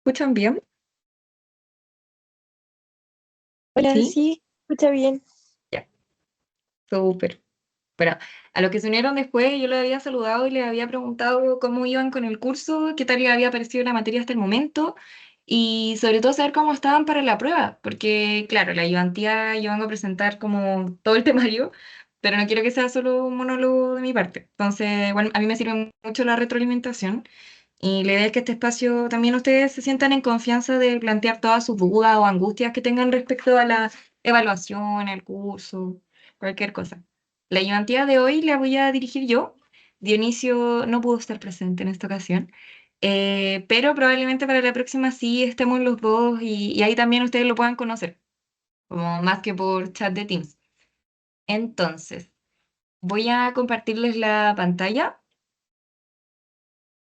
¿Escuchan bien? Hola, Sí, sí, escucha bien. ya, súper. Bueno, a los que se unieron después, yo les había saludado y les había preguntado cómo iban con el curso, qué tal les había parecido la materia hasta el momento y sobre todo saber cómo estaban para la prueba, porque claro, la ayudantía yo vengo a presentar como todo el temario, pero no quiero que sea solo un monólogo de mi parte. Entonces, bueno, a mí me sirve mucho la retroalimentación y la idea es que este espacio también ustedes se sientan en confianza de plantear todas sus dudas o angustias que tengan respecto a la evaluación, el curso, cualquier cosa. La ayudantía de hoy la voy a dirigir yo. Dionisio no pudo estar presente en esta ocasión, pero probablemente para la próxima sí estemos los dos y ahí también ustedes lo puedan conocer, como más que por chat de Teams. Entonces, voy a compartirles la pantalla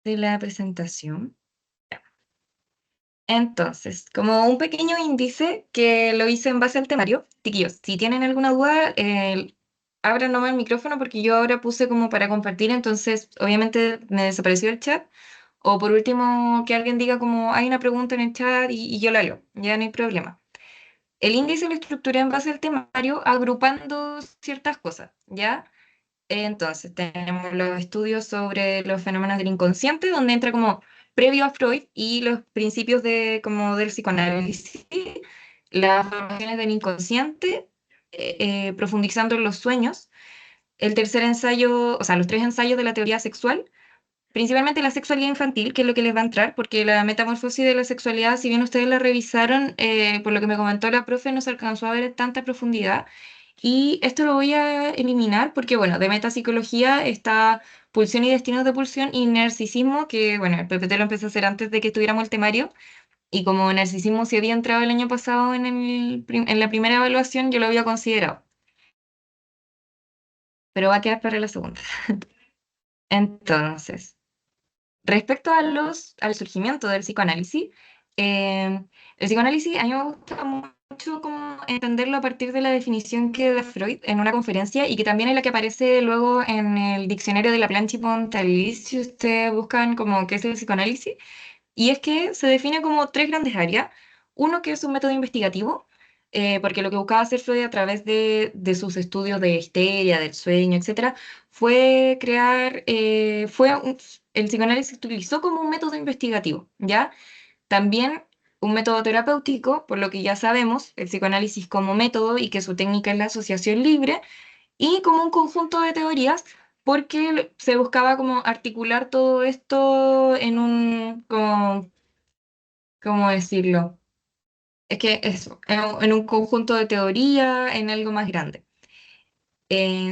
de la presentación. Entonces, como un pequeño índice que lo hice en base al temario, chiquillos, si tienen alguna duda, abran nomás el micrófono porque yo ahora puse como para compartir, entonces obviamente me desapareció el chat. O por último, que alguien diga como hay una pregunta en el chat y yo la leo, ya no hay problema. El índice lo estructuré en base al temario agrupando ciertas cosas, ¿ya? Entonces, tenemos los estudios sobre los fenómenos del inconsciente, donde entra como previo a Freud y los principios de, como del psicoanálisis, las formaciones del inconsciente, profundizando en los sueños, el tercer ensayo, o sea, los tres ensayos de la teoría sexual, principalmente la sexualidad infantil, que es lo que les va a entrar, porque la metamorfosis de la sexualidad, si bien ustedes la revisaron, por lo que me comentó la profe, no se alcanzó a ver en tanta profundidad. Y esto lo voy a eliminar porque, bueno, de metapsicología está pulsión y destinos de pulsión y narcisismo, que, bueno, el PPT lo empecé a hacer antes de que estuviéramos el temario. Y como narcisismo se había entrado el año pasado en la primera evaluación, yo lo había considerado, pero va a quedar para la segunda. Entonces, respecto a al surgimiento del psicoanálisis, el psicoanálisis a mí me gusta mucho como entenderlo a partir de la definición que da Freud en una conferencia y que también es la que aparece luego en el diccionario de la Planchi-Pontalis, si ustedes buscan como qué es el psicoanálisis, y es que se define como tres grandes áreas. Uno que es un método investigativo, porque lo que buscaba hacer Freud a través de sus estudios de histeria, del sueño, etcétera, fue crear, el psicoanálisis se utilizó como un método investigativo, ¿ya? También un método terapéutico, por lo que ya sabemos, el psicoanálisis como método y que su técnica es la asociación libre, y como un conjunto de teorías, porque se buscaba como articular todo esto en un, como, ¿cómo decirlo? Es que eso, en un conjunto de teoría, en algo más grande.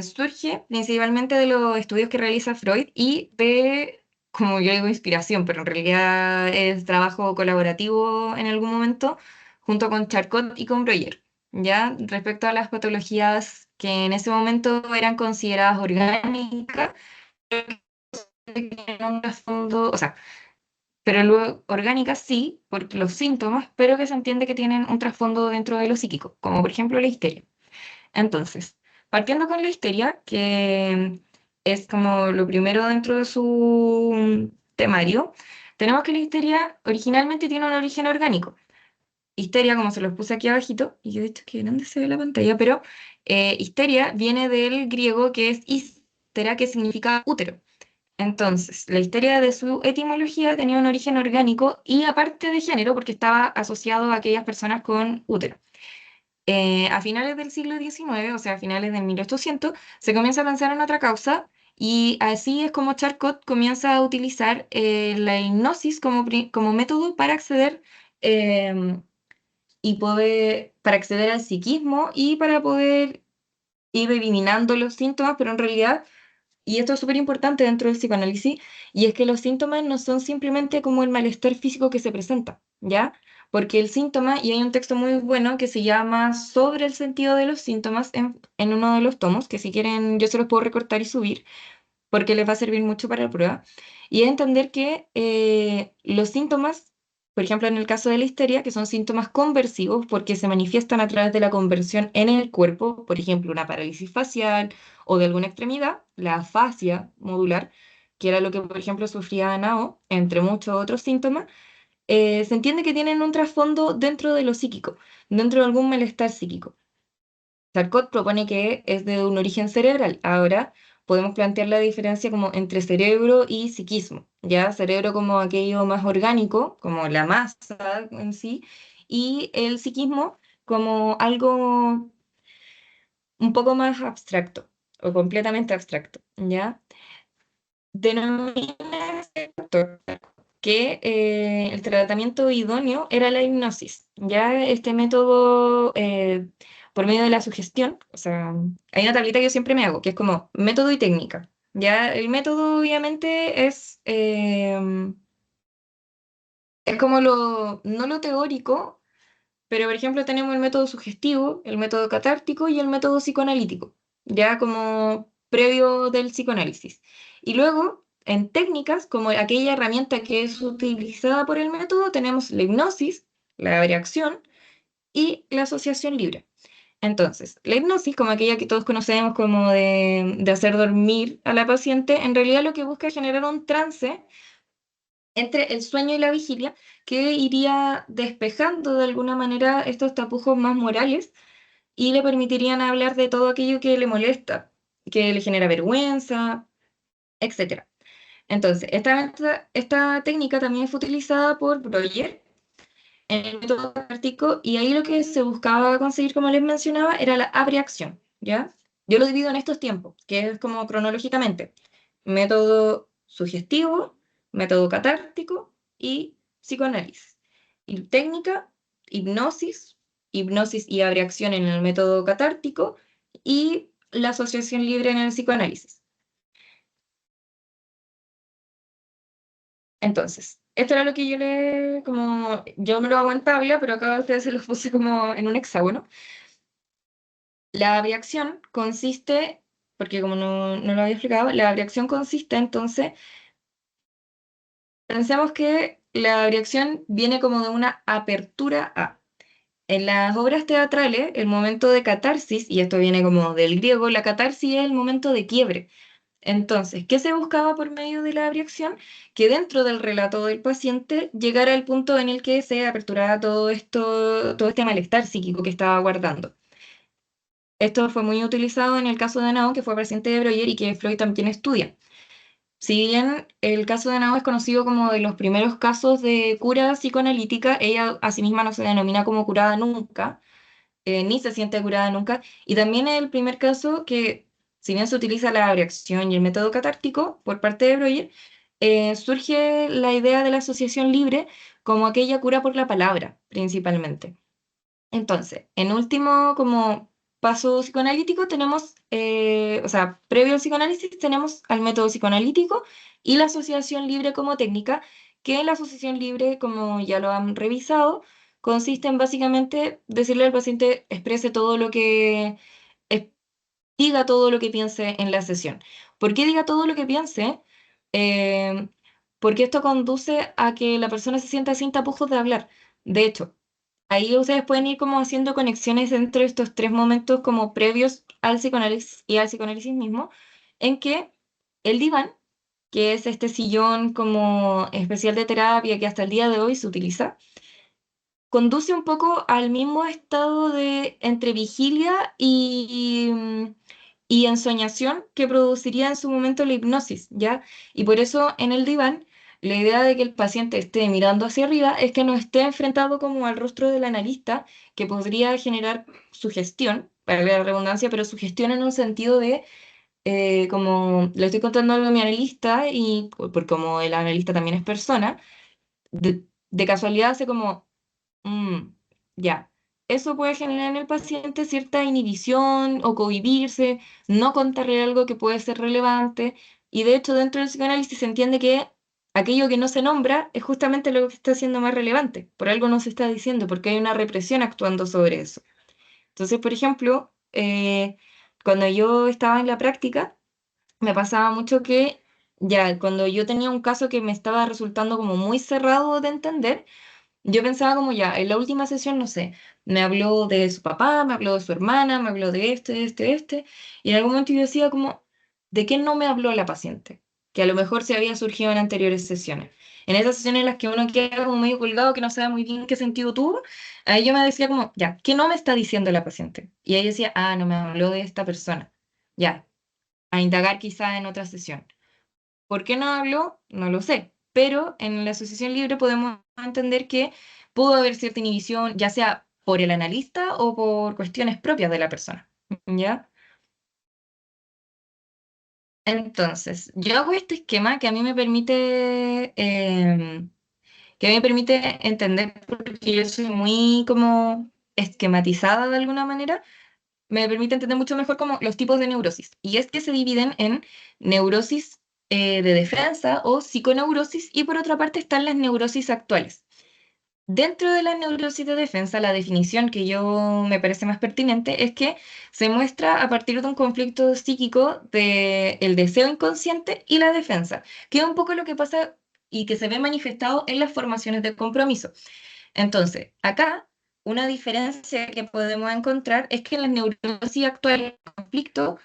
Surge principalmente de los estudios que realiza Freud y de, como yo digo, inspiración, pero en realidad es trabajo colaborativo en algún momento, junto con Charcot y con Breuer, ¿ya? Respecto a las patologías que en ese momento eran consideradas orgánicas, que tienen un trasfondo, o sea, pero luego orgánicas sí, por los síntomas, pero que se entiende que tienen un trasfondo dentro de lo psíquico, como por ejemplo la histeria. Entonces, partiendo con la histeria, que es como lo primero dentro de su temario, tenemos que la histeria originalmente tiene un origen orgánico. Histeria, como se los puse aquí abajito, y yo he dicho que grande se ve la pantalla, pero histeria viene del griego que es histera, que significa útero. Entonces, la histeria de su etimología tenía un origen orgánico y aparte de género, porque estaba asociado a aquellas personas con útero. A finales del siglo XIX, o sea, a finales de 1800, se comienza a pensar en otra causa y así es como Charcot comienza a utilizar la hipnosis como método para acceder eh, para acceder al psiquismo y para poder ir eliminando los síntomas, pero en realidad, y esto es súper importante dentro del psicoanálisis, y es que los síntomas no son simplemente como el malestar físico que se presenta, ¿ya? Porque el síntoma, y hay un texto muy bueno que se llama Sobre el sentido de los síntomas en uno de los tomos, que si quieren yo se los puedo recortar y subir, porque les va a servir mucho para la prueba, y es entender que los síntomas, por ejemplo, en el caso de la histeria, que son síntomas conversivos porque se manifiestan a través de la conversión en el cuerpo, por ejemplo, una parálisis facial o de alguna extremidad, la afasia modular, que era lo que, por ejemplo, sufría Anao, entre muchos otros síntomas, se entiende que tienen un trasfondo dentro de lo psíquico, dentro de algún malestar psíquico. Charcot propone que es de un origen cerebral. Ahora podemos plantear la diferencia como entre cerebro y psiquismo, ¿ya? Cerebro como aquello más orgánico, como la masa en sí, y el psiquismo como algo un poco más abstracto o completamente abstracto, ¿ya? Denomina este autor que el tratamiento idóneo era la hipnosis. Ya este método, por medio de la sugestión, o sea, hay una tablita que yo siempre me hago, que es como método y técnica. Ya el método obviamente es como no lo teórico, pero, por ejemplo, tenemos el método sugestivo, el método catártico y el método psicoanalítico, ya como previo del psicoanálisis. Y luego, en técnicas, como aquella herramienta que es utilizada por el método, tenemos la hipnosis, la abreacción y la asociación libre. Entonces, la hipnosis, como aquella que todos conocemos como de hacer dormir a la paciente, en realidad lo que busca es generar un trance entre el sueño y la vigilia, que iría despejando de alguna manera estos tapujos más morales y le permitirían hablar de todo aquello que le molesta, que le genera vergüenza, etcétera. Entonces, esta técnica también fue utilizada por Breuer en el método catártico y ahí lo que se buscaba conseguir, como les mencionaba, era la abreacción, ¿ya? Yo lo divido en estos tiempos, que es como cronológicamente, método sugestivo, método catártico y psicoanálisis. Y técnica, hipnosis, hipnosis y abreacción en el método catártico y la asociación libre en el psicoanálisis. Entonces, esto era lo que como, yo me lo hago en tabla, pero acá a ustedes se los puse como en un hexágono. La abreacción consiste, porque como no lo había explicado, la abreacción consiste entonces, pensemos que la abreacción viene como de una apertura a. En las obras teatrales, el momento de catarsis, y esto viene como del griego, la catarsis es el momento de quiebre. Entonces, ¿qué se buscaba por medio de la abreacción? Que dentro del relato del paciente llegara el punto en el que se aperturara todo esto, todo este malestar psíquico que estaba guardando. Esto fue muy utilizado en el caso de Nao, que fue paciente de Breuer y que Freud también estudia. Si bien el caso de Nao es conocido como de los primeros casos de cura psicoanalítica, ella a sí misma no se denomina como curada nunca, ni se siente curada nunca. Y también es el primer caso que, si bien se utiliza la abreacción y el método catártico por parte de Breuer, surge la idea de la asociación libre como aquella cura por la palabra, principalmente. Entonces, en último, como paso psicoanalítico, tenemos, o sea, previo al psicoanálisis, tenemos al método psicoanalítico y la asociación libre como técnica, que la asociación libre, como ya lo han revisado, consiste en básicamente decirle al paciente exprese todo lo que, es- diga todo lo que piense en la sesión. ¿Por qué diga todo lo que piense? Eh, Porque esto conduce a que la persona se sienta sin tapujos de hablar. De hecho, ahí ustedes pueden ir como haciendo conexiones entre estos tres momentos como previos al psicoanálisis y al psicoanálisis mismo, en que el diván, que es este sillón como especial de terapia que hasta el día de hoy se utiliza, conduce un poco al mismo estado de entre vigilia y ensoñación que produciría en su momento la hipnosis, ¿ya? Y por eso en el diván, la idea de que el paciente esté mirando hacia arriba es que no esté enfrentado como al rostro del analista, que podría generar sugestión, para la redundancia, pero sugestión en un sentido de, como le estoy contando algo a mi analista, y por como el analista también es persona, de casualidad hace como ya. Eso puede generar en el paciente cierta inhibición o cohibirse, no contarle algo que puede ser relevante. Y de hecho, dentro del psicoanálisis se entiende que aquello que no se nombra es justamente lo que está siendo más relevante. Por algo no se está diciendo, porque hay una represión actuando sobre eso. Entonces, por ejemplo, cuando yo estaba en la práctica, me pasaba mucho que ya cuando yo tenía un caso que me estaba resultando como muy cerrado de entender, yo pensaba como ya, en la última sesión, no sé, me habló de su papá, me habló de su hermana, me habló de este, y en algún momento yo decía como, ¿de qué no me habló la paciente? Que a lo mejor se había surgido en anteriores sesiones. En esas sesiones en las que uno queda como medio colgado, que no sabe muy bien qué sentido tuvo, ahí yo me decía como, ya, ¿qué no me está diciendo la paciente? Y ella decía, ah, no me habló de esta persona. Ya, a indagar quizá en otra sesión. ¿Por qué no habló? No lo sé. Pero en la asociación libre podemos entender que pudo haber cierta inhibición, ya sea por el analista o por cuestiones propias de la persona. ¿Ya? Entonces, yo hago este esquema que me permite entender, porque yo soy muy como esquematizada de alguna manera, me permite entender mucho mejor como los tipos de neurosis. Y es que se dividen en neurosis de defensa o psiconeurosis y por otra parte están las neurosis actuales. Dentro de la neurosis de defensa, la definición que yo me parece más pertinente es que se muestra a partir de un conflicto psíquico de el deseo inconsciente y la defensa, que es un poco lo que pasa y que se ve manifestado en las formaciones de compromiso. Entonces, acá una diferencia que podemos encontrar es que en las neurosis actuales, el conflicto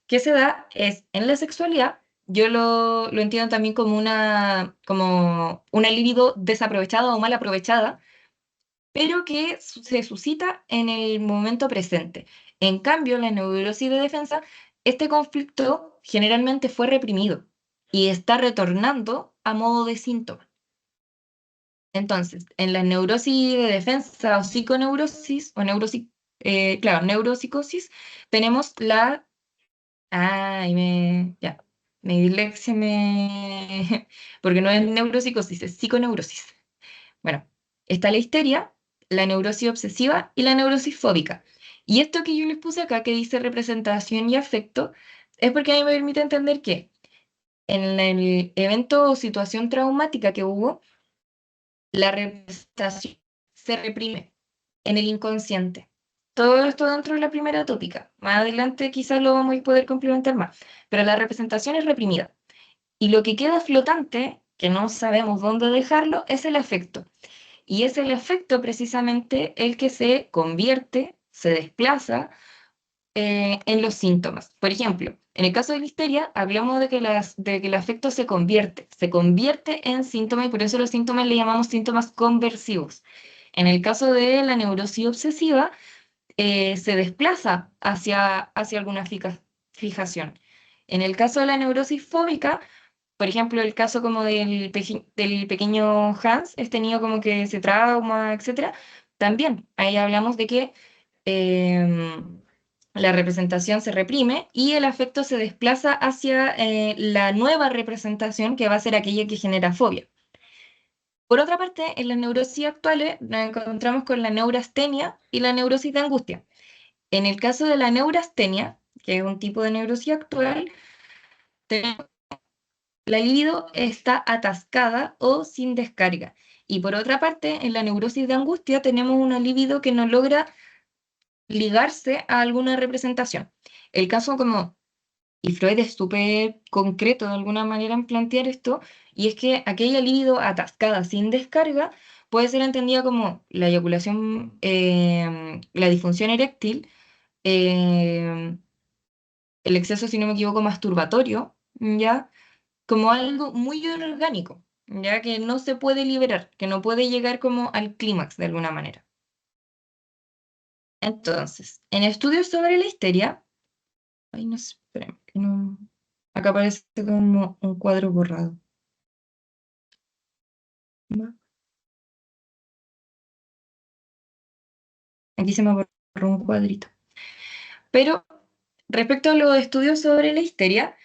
que se da es en la sexualidad. Yo lo entiendo también como una libido desaprovechada o mal aprovechada, pero que se suscita en el momento presente. En cambio, en la neurosis de defensa, este conflicto generalmente fue reprimido y está retornando a modo de síntoma. Entonces, en la neurosis de defensa o psiconeurosis, o claro, neuropsicosis, tenemos la... Ay, ya, mi dislexia me... porque no es neuropsicosis, es psiconeurosis. Bueno, está la histeria, la neurosis obsesiva y la neurosis fóbica. Y esto que yo les puse acá, que dice representación y afecto, es porque a mí me permite entender que en el evento o situación traumática que hubo, la representación se reprime en el inconsciente. Todo esto dentro de la primera tópica. Más adelante quizás lo vamos a poder complementar más, pero la representación es reprimida. Y lo que queda flotante, que no sabemos dónde dejarlo, es el afecto. Y es el afecto precisamente el que se convierte, se desplaza en los síntomas. Por ejemplo, en el caso de la histeria, hablamos de que el afecto se convierte en síntoma y por eso los síntomas le llamamos síntomas conversivos. En el caso de la neurosis obsesiva, se desplaza hacia alguna fijación. En el caso de la neurosis fóbica, por ejemplo, el caso como del pequeño Hans, este niño como que se trauma, etcétera, también ahí hablamos de que em, la representación se reprime y el afecto se desplaza hacia la nueva representación que va a ser aquella que genera fobia. Por otra parte, en las neurosis actuales nos encontramos con la neurastenia y la neurosis de angustia. En el caso de la neurastenia, que es un tipo de neurosis actual, la libido está atascada o sin descarga. Y por otra parte, en la neurosis de angustia tenemos una libido que no logra ligarse a alguna representación. El caso como, y Freud es súper concreto de alguna manera en plantear esto, y es que aquella libido atascada sin descarga puede ser entendida como la eyaculación, la disfunción eréctil, eh, el exceso, si no me equivoco, masturbatorio, ¿ya? Como algo muy orgánico, ya que no se puede liberar, que no puede llegar como al clímax de alguna manera. Entonces, en estudios sobre la histeria, ay, no sé, espérame, que no, acá aparece como un cuadro borrado. ¿Va? Aquí se me borró un cuadrito. Pero respecto a los estudios sobre la histeria,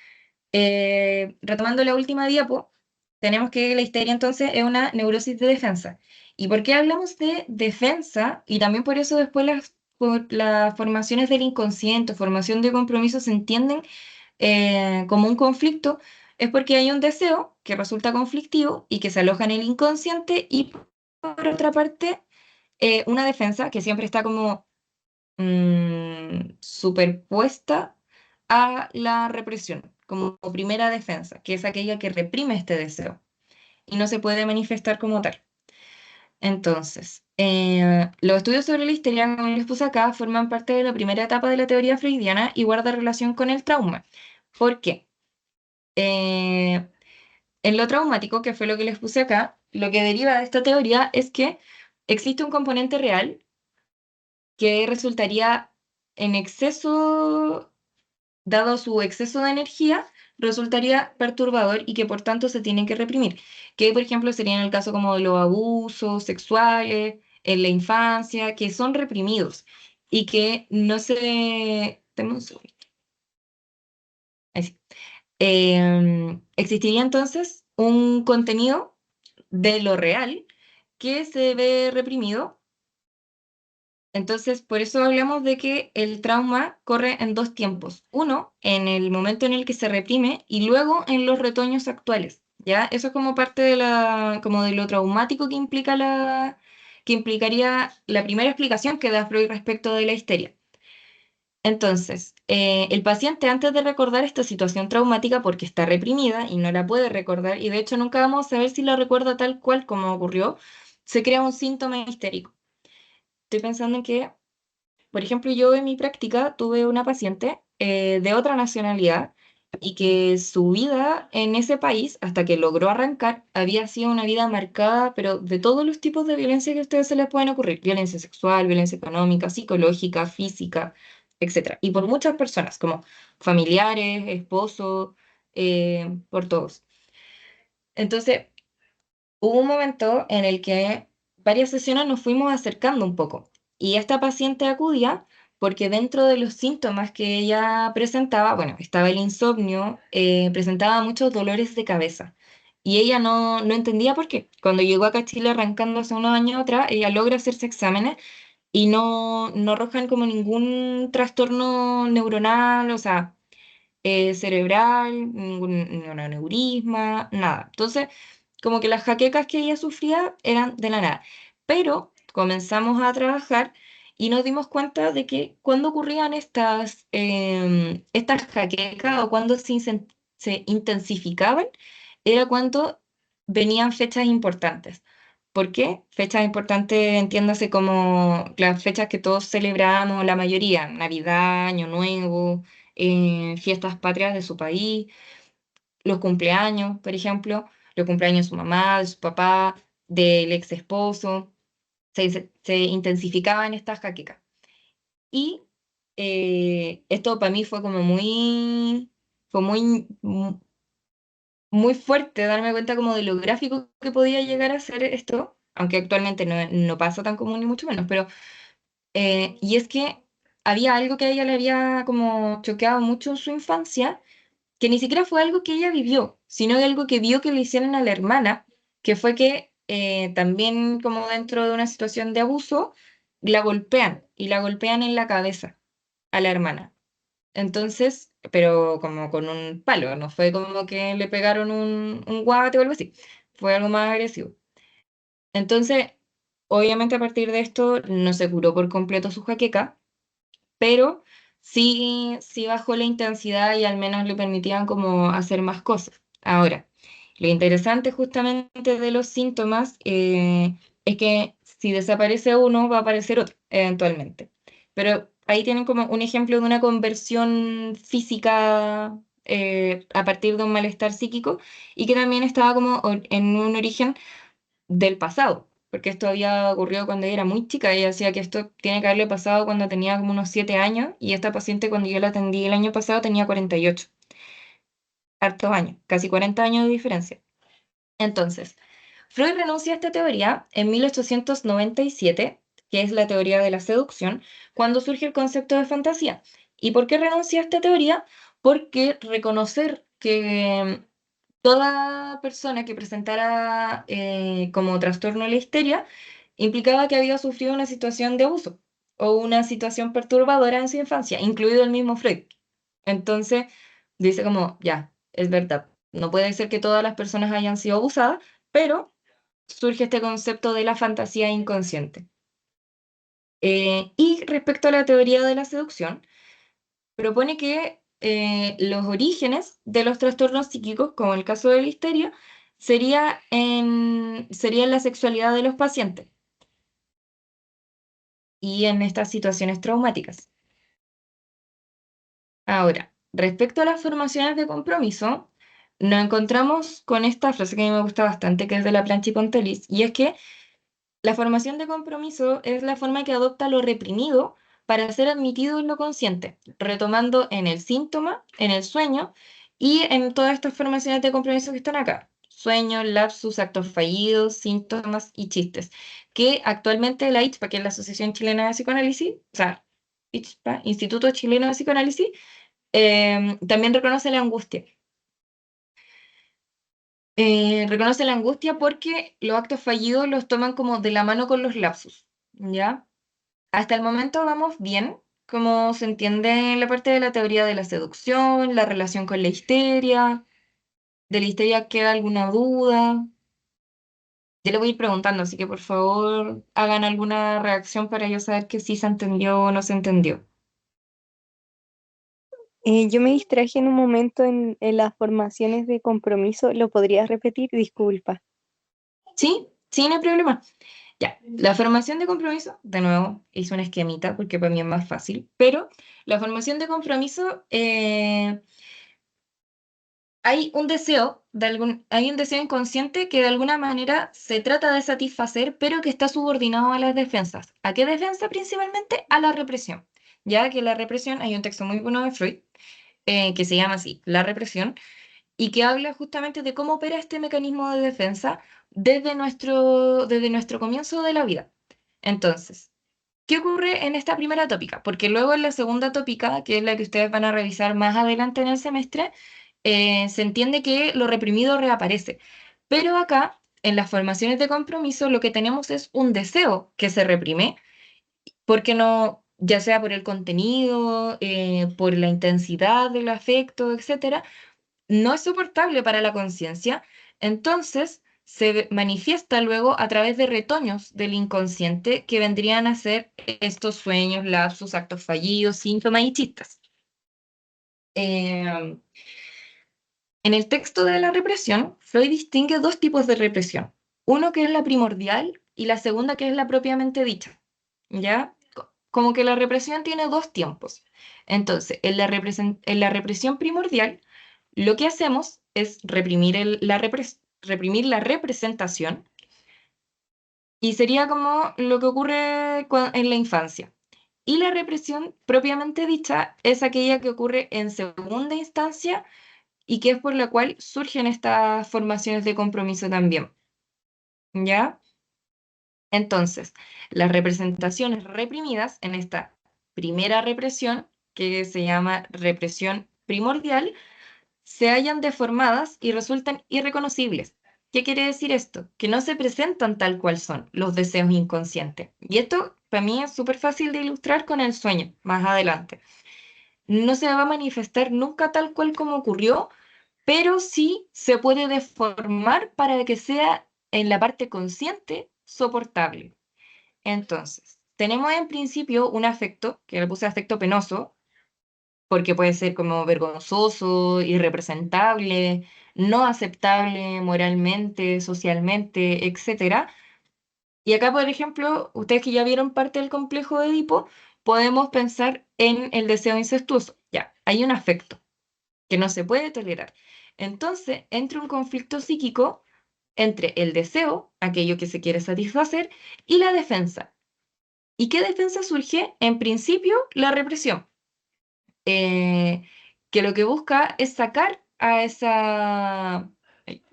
retomando la última diapo, tenemos que la histeria entonces es una neurosis de defensa. ¿Y por qué hablamos de defensa? Y también por eso después por las formaciones del inconsciente, formación de compromiso se entienden como un conflicto, es porque hay un deseo que resulta conflictivo y que se aloja en el inconsciente y por otra parte una defensa que siempre está como superpuesta a la represión, como primera defensa, que es aquella que reprime este deseo y no se puede manifestar como tal. Entonces, los estudios sobre la histeria, como les puse acá, forman parte de la primera etapa de la teoría freudiana y guarda relación con el trauma. ¿Por qué? Eh, En lo traumático, que fue lo que les puse acá, lo que deriva de esta teoría es que existe un componente real que resultaría en exceso, dado su exceso de energía, resultaría perturbador y que por tanto se tiene que reprimir. Que por ejemplo sería en el caso como de los abusos sexuales en la infancia, que son reprimidos y que no se... Dame un segundo. Ahí sí. Existiría entonces un contenido de lo real que se ve reprimido. Entonces, por eso hablamos de que el trauma corre en dos tiempos. Uno, en el momento en el que se reprime y luego en los retoños actuales. ¿Ya? Eso es como parte de como de lo traumático que implica que implicaría la primera explicación que da Freud respecto de la histeria. Entonces, el paciente antes de recordar esta situación traumática porque está reprimida y no la puede recordar, y de hecho nunca vamos a saber si la recuerda tal cual como ocurrió, se crea un síntoma histérico. Estoy pensando en que, por ejemplo, yo en mi práctica tuve una paciente de otra nacionalidad y que su vida en ese país, hasta que logró arrancar, había sido una vida marcada, pero de todos los tipos de violencia que a ustedes se les pueden ocurrir, violencia sexual, violencia económica, psicológica, física, etcétera. Y por muchas personas, como familiares, esposos, por todos. Entonces, hubo un momento en el que varias sesiones nos fuimos acercando un poco y esta paciente acudía porque dentro de los síntomas que ella presentaba, bueno, estaba el insomnio, presentaba muchos dolores de cabeza y ella no entendía por qué. Cuando llegó acá a Chile arrancando hace unos años atrás, ella logra hacerse exámenes y no arrojan como ningún trastorno neuronal, o sea, cerebral, ningún aneurisma, nada. Entonces, como que las jaquecas que ella sufría eran de la nada. Pero comenzamos a trabajar y nos dimos cuenta de que cuando ocurrían estas jaquecas o cuando se intensificaban, era cuando venían fechas importantes. ¿Por qué? Fechas importantes, entiéndase como las fechas que todos celebramos, la mayoría, Navidad, Año Nuevo, fiestas patrias de su país, los cumpleaños, por ejemplo, los cumpleaños de su mamá, de su papá, del ex esposo, se intensificaban estas jaquecas. Y esto para mí fue como fue muy fuerte darme cuenta como de lo gráfico que podía llegar a ser esto, aunque actualmente no pasa tan común ni mucho menos, pero, y es que había algo que a ella le había como choqueado mucho en su infancia que ni siquiera fue algo que ella vivió, sino algo que vio que le hicieron a la hermana, que fue que también como dentro de una situación de abuso, la golpean y la golpean en la cabeza a la hermana. Entonces, pero como con un palo, no fue como que le pegaron un guate o algo así, fue algo más agresivo. Entonces, obviamente a partir de esto no se curó por completo su jaqueca, pero sí bajó la intensidad y al menos le permitían como hacer más cosas. Ahora, lo interesante justamente de los síntomas es que si desaparece uno, va a aparecer otro, eventualmente. Pero ahí tienen como un ejemplo de una conversión física a partir de un malestar psíquico y que también estaba como en un origen del pasado, porque esto había ocurrido cuando ella era muy chica. Ella decía que esto tiene que haberle pasado cuando tenía como unos 7 años y esta paciente cuando yo la atendí el año pasado tenía 48, hartos años, casi 40 años de diferencia. Entonces, Freud renuncia a esta teoría en 1897, que es la teoría de la seducción, cuando surge el concepto de fantasía. ¿Y por qué renuncia a esta teoría? Porque reconocer que toda persona que presentara como trastorno de la histeria implicaba que había sufrido una situación de abuso o una situación perturbadora en su infancia, incluido el mismo Freud. Entonces, dice como, ya, es verdad, no puede ser que todas las personas hayan sido abusadas, pero surge este concepto de la fantasía inconsciente. Y respecto a la teoría de la seducción, propone que los orígenes de los trastornos psíquicos, como el caso de la histeria, sería en la sexualidad de los pacientes y en estas situaciones traumáticas. Ahora, respecto a las formaciones de compromiso, nos encontramos con esta frase que a mí me gusta bastante, que es de la Planchi Pontelis, y es que la formación de compromiso es la forma que adopta lo reprimido para ser admitido en lo consciente, retomando en el síntoma, en el sueño y en todas estas formaciones de compromiso que están acá. Sueños, lapsus, actos fallidos, síntomas y chistes. Que actualmente la ICHPA, que es la Asociación Chilena de Psicoanálisis, o sea, ICHPA, Instituto Chileno de Psicoanálisis, también reconoce la angustia porque los actos fallidos los toman como de la mano con los lapsus, ¿ya? Hasta el momento vamos bien, como se entiende en la parte de la teoría de la seducción, la relación con la histeria, de la histeria queda alguna duda. Yo le voy a ir preguntando, así que por favor hagan alguna reacción para yo saber que sí se entendió o no se entendió. Yo me distraje en un momento en las formaciones de compromiso. ¿Lo podrías repetir? Disculpa. ¿Sí? Sí, no hay problema. Ya, la formación de compromiso, de nuevo, hice una esquemita porque para mí es más fácil, pero la formación de compromiso, hay un deseo inconsciente que de alguna manera se trata de satisfacer, pero que está subordinado a las defensas. ¿A qué defensa principalmente? A la represión. Ya que la represión, hay un texto muy bueno de Freud, que se llama así, La represión, y que habla justamente de cómo opera este mecanismo de defensa desde nuestro comienzo de la vida. Entonces, ¿qué ocurre en esta primera tópica? Porque luego en la segunda tópica, que es la que ustedes van a revisar más adelante en el semestre, se entiende que lo reprimido reaparece. Pero acá, en las formaciones de compromiso, lo que tenemos es un deseo que se reprime, porque no, ya sea por el contenido, por la intensidad del afecto, etcétera, no es soportable para la conciencia, entonces manifiesta luego a través de retoños del inconsciente que vendrían a ser estos sueños, lapsus, actos fallidos, síntomas y chistes. Eh, en el texto de la represión, Freud distingue dos tipos de represión. Uno que es la primordial y la segunda que es la propiamente dicha. ¿Ya? Como que la represión tiene dos tiempos. Entonces, en la represión primordial, lo que hacemos es reprimir la representación y sería como lo que ocurre en la infancia. Y la represión propiamente dicha es aquella que ocurre en segunda instancia y que es por la cual surgen estas formaciones de compromiso también. ¿Ya? Entonces, las representaciones reprimidas en esta primera represión, que se llama represión primordial, se hallan deformadas y resultan irreconocibles. ¿Qué quiere decir esto? Que no se presentan tal cual son los deseos inconscientes. Y esto para mí es súper fácil de ilustrar con el sueño, más adelante. No se va a manifestar nunca tal cual como ocurrió, pero sí se puede deformar para que sea en la parte consciente soportable. Entonces, tenemos en principio un afecto, que le puse afecto penoso, porque puede ser como vergonzoso, irrepresentable, no aceptable moralmente, socialmente, etcétera. Y acá, por ejemplo, ustedes que ya vieron parte del complejo de Edipo, podemos pensar en el deseo incestuoso. Ya, hay un afecto que no se puede tolerar. Entonces, entra un conflicto psíquico entre el deseo, aquello que se quiere satisfacer, y la defensa. ¿Y qué defensa surge? En principio, la represión, eh, que lo que busca es sacar a ay,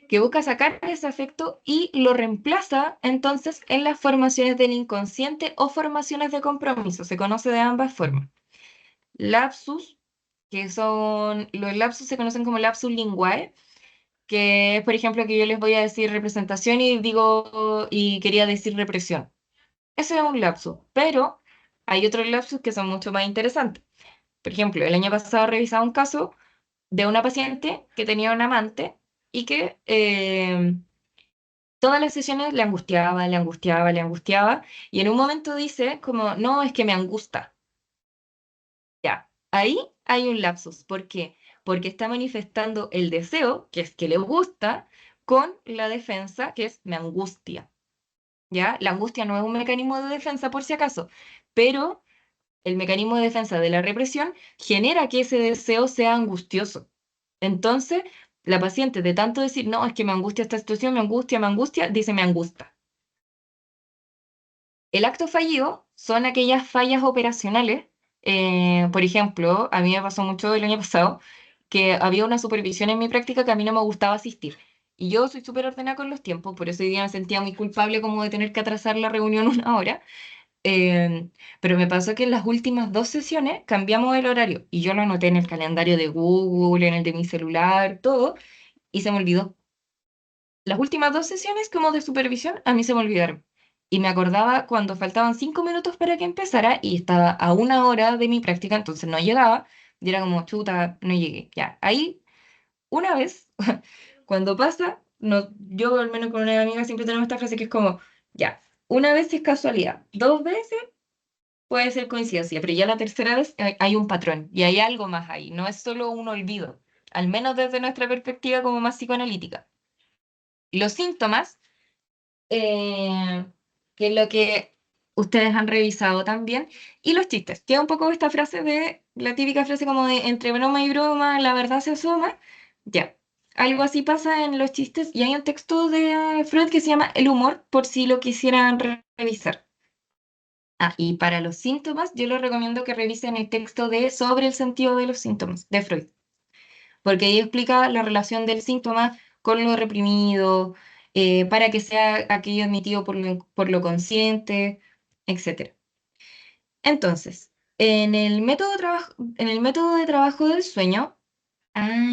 que busca sacar ese afecto y lo reemplaza entonces en las formaciones del inconsciente o formaciones de compromiso. Se conoce de ambas formas. Lapsus, que son, los lapsus se conocen como lapsus linguae, que es, por ejemplo, que yo les voy a decir representación y digo, y quería decir represión. Ese es un lapsus, pero hay otros lapsus que son mucho más interesantes. Por ejemplo, el año pasado revisaba un caso de una paciente que tenía un amante y que todas las sesiones le angustiaba, le angustiaba, le angustiaba, y en un momento dice como, no, es que me angustia. Ya, ahí hay un lapsus. ¿Por qué? Porque está manifestando el deseo, que es que le gusta, con la defensa, que es me angustia. ¿Ya? La angustia no es un mecanismo de defensa por si acaso, pero el mecanismo de defensa de la represión genera que ese deseo sea angustioso. Entonces, la paciente, de tanto decir, no, es que me angustia esta situación, me angustia, dice, me angustia. El acto fallido son aquellas fallas operacionales. Por ejemplo, a mí me pasó mucho el año pasado que había una supervisión en mi práctica que a mí no me gustaba asistir. Y yo soy súper ordenada con los tiempos, por eso hoy día me sentía muy culpable como de tener que atrasar la reunión una hora. Eh, pero me pasó que en las últimas dos sesiones cambiamos el horario y yo lo anoté en el calendario de Google, en el de mi celular, todo, y se me olvidó. Las últimas dos sesiones como de supervisión a mí se me olvidaron. Y me acordaba cuando faltaban 5 minutos para que empezara y estaba a una hora de mi práctica, entonces no llegaba. Y era como, chuta, no llegué. Ya, ahí una vez, cuando pasa, no, yo al menos con una amiga siempre tenemos esta frase que es como, ya, una vez es casualidad, dos veces puede ser coincidencia, pero ya la tercera vez hay un patrón y hay algo más ahí, no es solo un olvido, al menos desde nuestra perspectiva como más psicoanalítica. Los síntomas eh, que es lo que ustedes han revisado también, y los chistes, que es un poco esta frase de, la típica frase como de entre broma y broma, la verdad se asoma, ya. Algo así pasa en los chistes y hay un texto de Freud que se llama El humor, por si lo quisieran revisar. Ah, y para los síntomas, yo les recomiendo que revisen el texto de Sobre el sentido de los síntomas, de Freud, porque ahí explica la relación del síntoma con lo reprimido, para que sea aquello admitido por lo consciente, etcétera. Entonces, en el método de trabajo del sueño,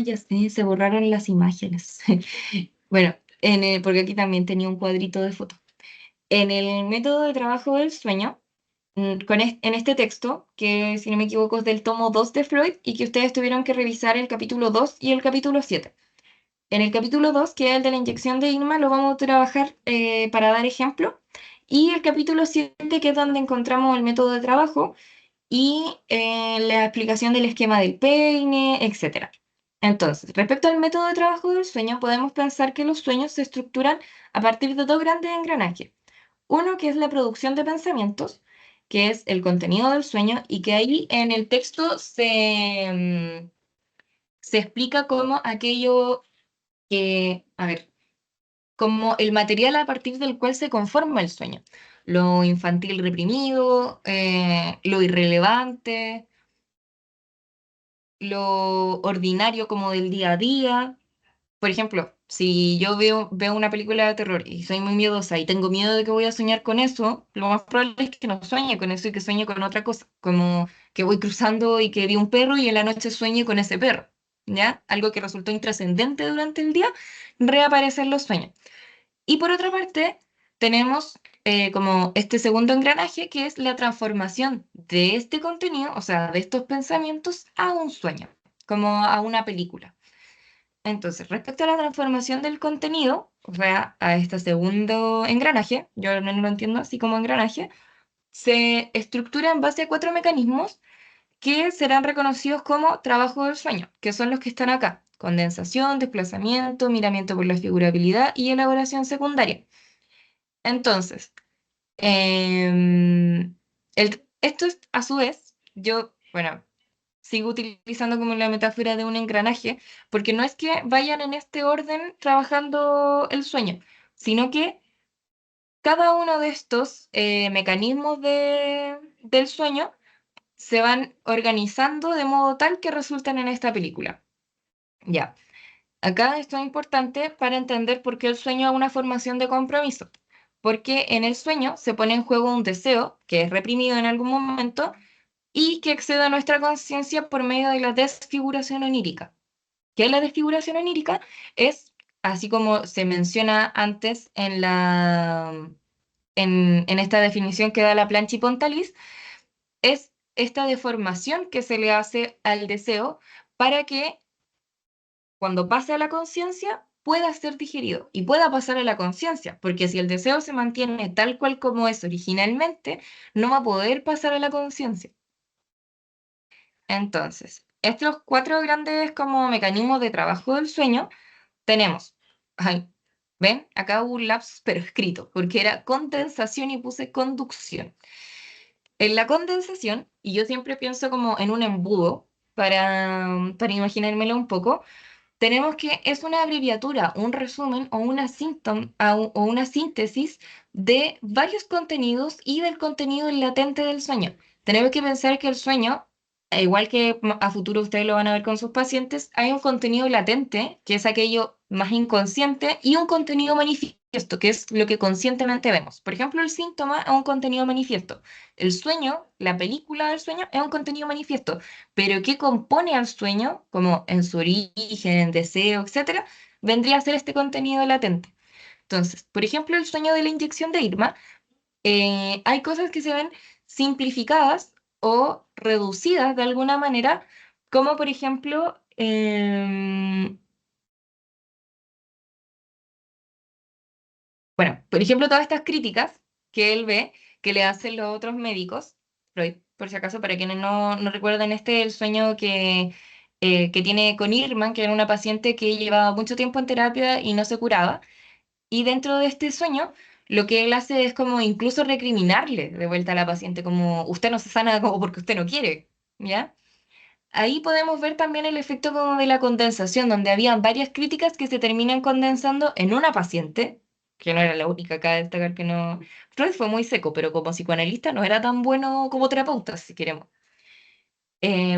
ya sé, se borraron las imágenes. Bueno, porque aquí también tenía un cuadrito de fotos. En el método de trabajo del sueño, en este texto, que si no me equivoco es del tomo 2 de Freud, y que ustedes tuvieron que revisar el capítulo 2 y el capítulo 7. En el capítulo 2 que es el de la inyección de Irma, lo vamos a trabajar para dar ejemplo. Y el capítulo 7 que es donde encontramos el método de trabajo y la explicación del esquema del peine, etcétera. Entonces, respecto al método de trabajo del sueño, podemos pensar que los sueños se estructuran a partir de dos grandes engranajes. Uno que es la producción de pensamientos, que es el contenido del sueño, y que ahí en el texto se explica como aquello a ver, como el material a partir del cual se conforma el sueño. Lo infantil reprimido, lo irrelevante, lo ordinario como del día a día. Por ejemplo, si yo veo una película de terror y soy muy miedosa y tengo miedo de que voy a soñar con eso, lo más probable es que no sueñe con eso y que sueñe con otra cosa, como que voy cruzando y que vi un perro y en la noche sueñe con ese perro, ¿ya? Algo que resultó intrascendente durante el día, reaparece en los sueños. Y por otra parte, tenemos como este segundo engranaje que es la transformación de este contenido, o sea, de estos pensamientos a un sueño, como a una película. Entonces, respecto a la transformación del contenido, o sea, a este segundo engranaje, yo al menos lo entiendo así como engranaje, se estructura en base a cuatro mecanismos que serán reconocidos como trabajo del sueño, que son los que están acá: condensación, desplazamiento, miramiento por la figurabilidad y elaboración secundaria. Entonces, esto es, a su vez, yo, bueno, sigo utilizando como la metáfora de un engranaje, porque no es que vayan en este orden trabajando el sueño, sino que cada uno de estos mecanismos del sueño se van organizando de modo tal que resultan en esta película. Ya, acá esto es importante para entender por qué el sueño es una formación de compromiso, porque en el sueño se pone en juego un deseo que es reprimido en algún momento y que excede a nuestra conciencia por medio de la desfiguración onírica. ¿Qué es la desfiguración onírica? Es, así como se menciona antes en esta definición que da la Planchi Pontalis, es esta deformación que se le hace al deseo para que cuando pase a la conciencia pueda ser digerido y pueda pasar a la conciencia, porque si el deseo se mantiene tal cual como es originalmente, no va a poder pasar a la conciencia. Entonces, estos cuatro grandes como mecanismos de trabajo del sueño tenemos, ay, ven, acá hubo un lapsus pero escrito, porque era condensación y puse conducción. En la condensación, y yo siempre pienso como en un embudo para imaginármelo un poco, tenemos que es una abreviatura, un resumen o o una síntesis de varios contenidos y del contenido latente del sueño. Tenemos que pensar que el sueño, igual que a futuro ustedes lo van a ver con sus pacientes, hay un contenido latente, que es aquello más inconsciente, y un contenido manifiesto, que es lo que conscientemente vemos. Por ejemplo, el síntoma es un contenido manifiesto. El sueño, la película del sueño, es un contenido manifiesto. Pero ¿qué compone al sueño, como en su origen, en deseo, etcétera? Vendría a ser este contenido latente. Entonces, por ejemplo, el sueño de la inyección de Irma, hay cosas que se ven simplificadas o reducidas de alguna manera, como por ejemplo, bueno, por ejemplo, todas estas críticas que él ve que le hacen los otros médicos, Freud, por si acaso, para quienes no recuerdan el sueño que tiene con Irma, que era una paciente que llevaba mucho tiempo en terapia y no se curaba. Y dentro de este sueño, lo que él hace es como incluso recriminarle de vuelta a la paciente, como usted no se sana como porque usted no quiere, ¿ya? Ahí podemos ver también el efecto como de la condensación, donde habían varias críticas que se terminan condensando en una paciente, que no era la única, acá destacar que no. Freud fue muy seco, pero como psicoanalista no era tan bueno como terapeuta, si queremos.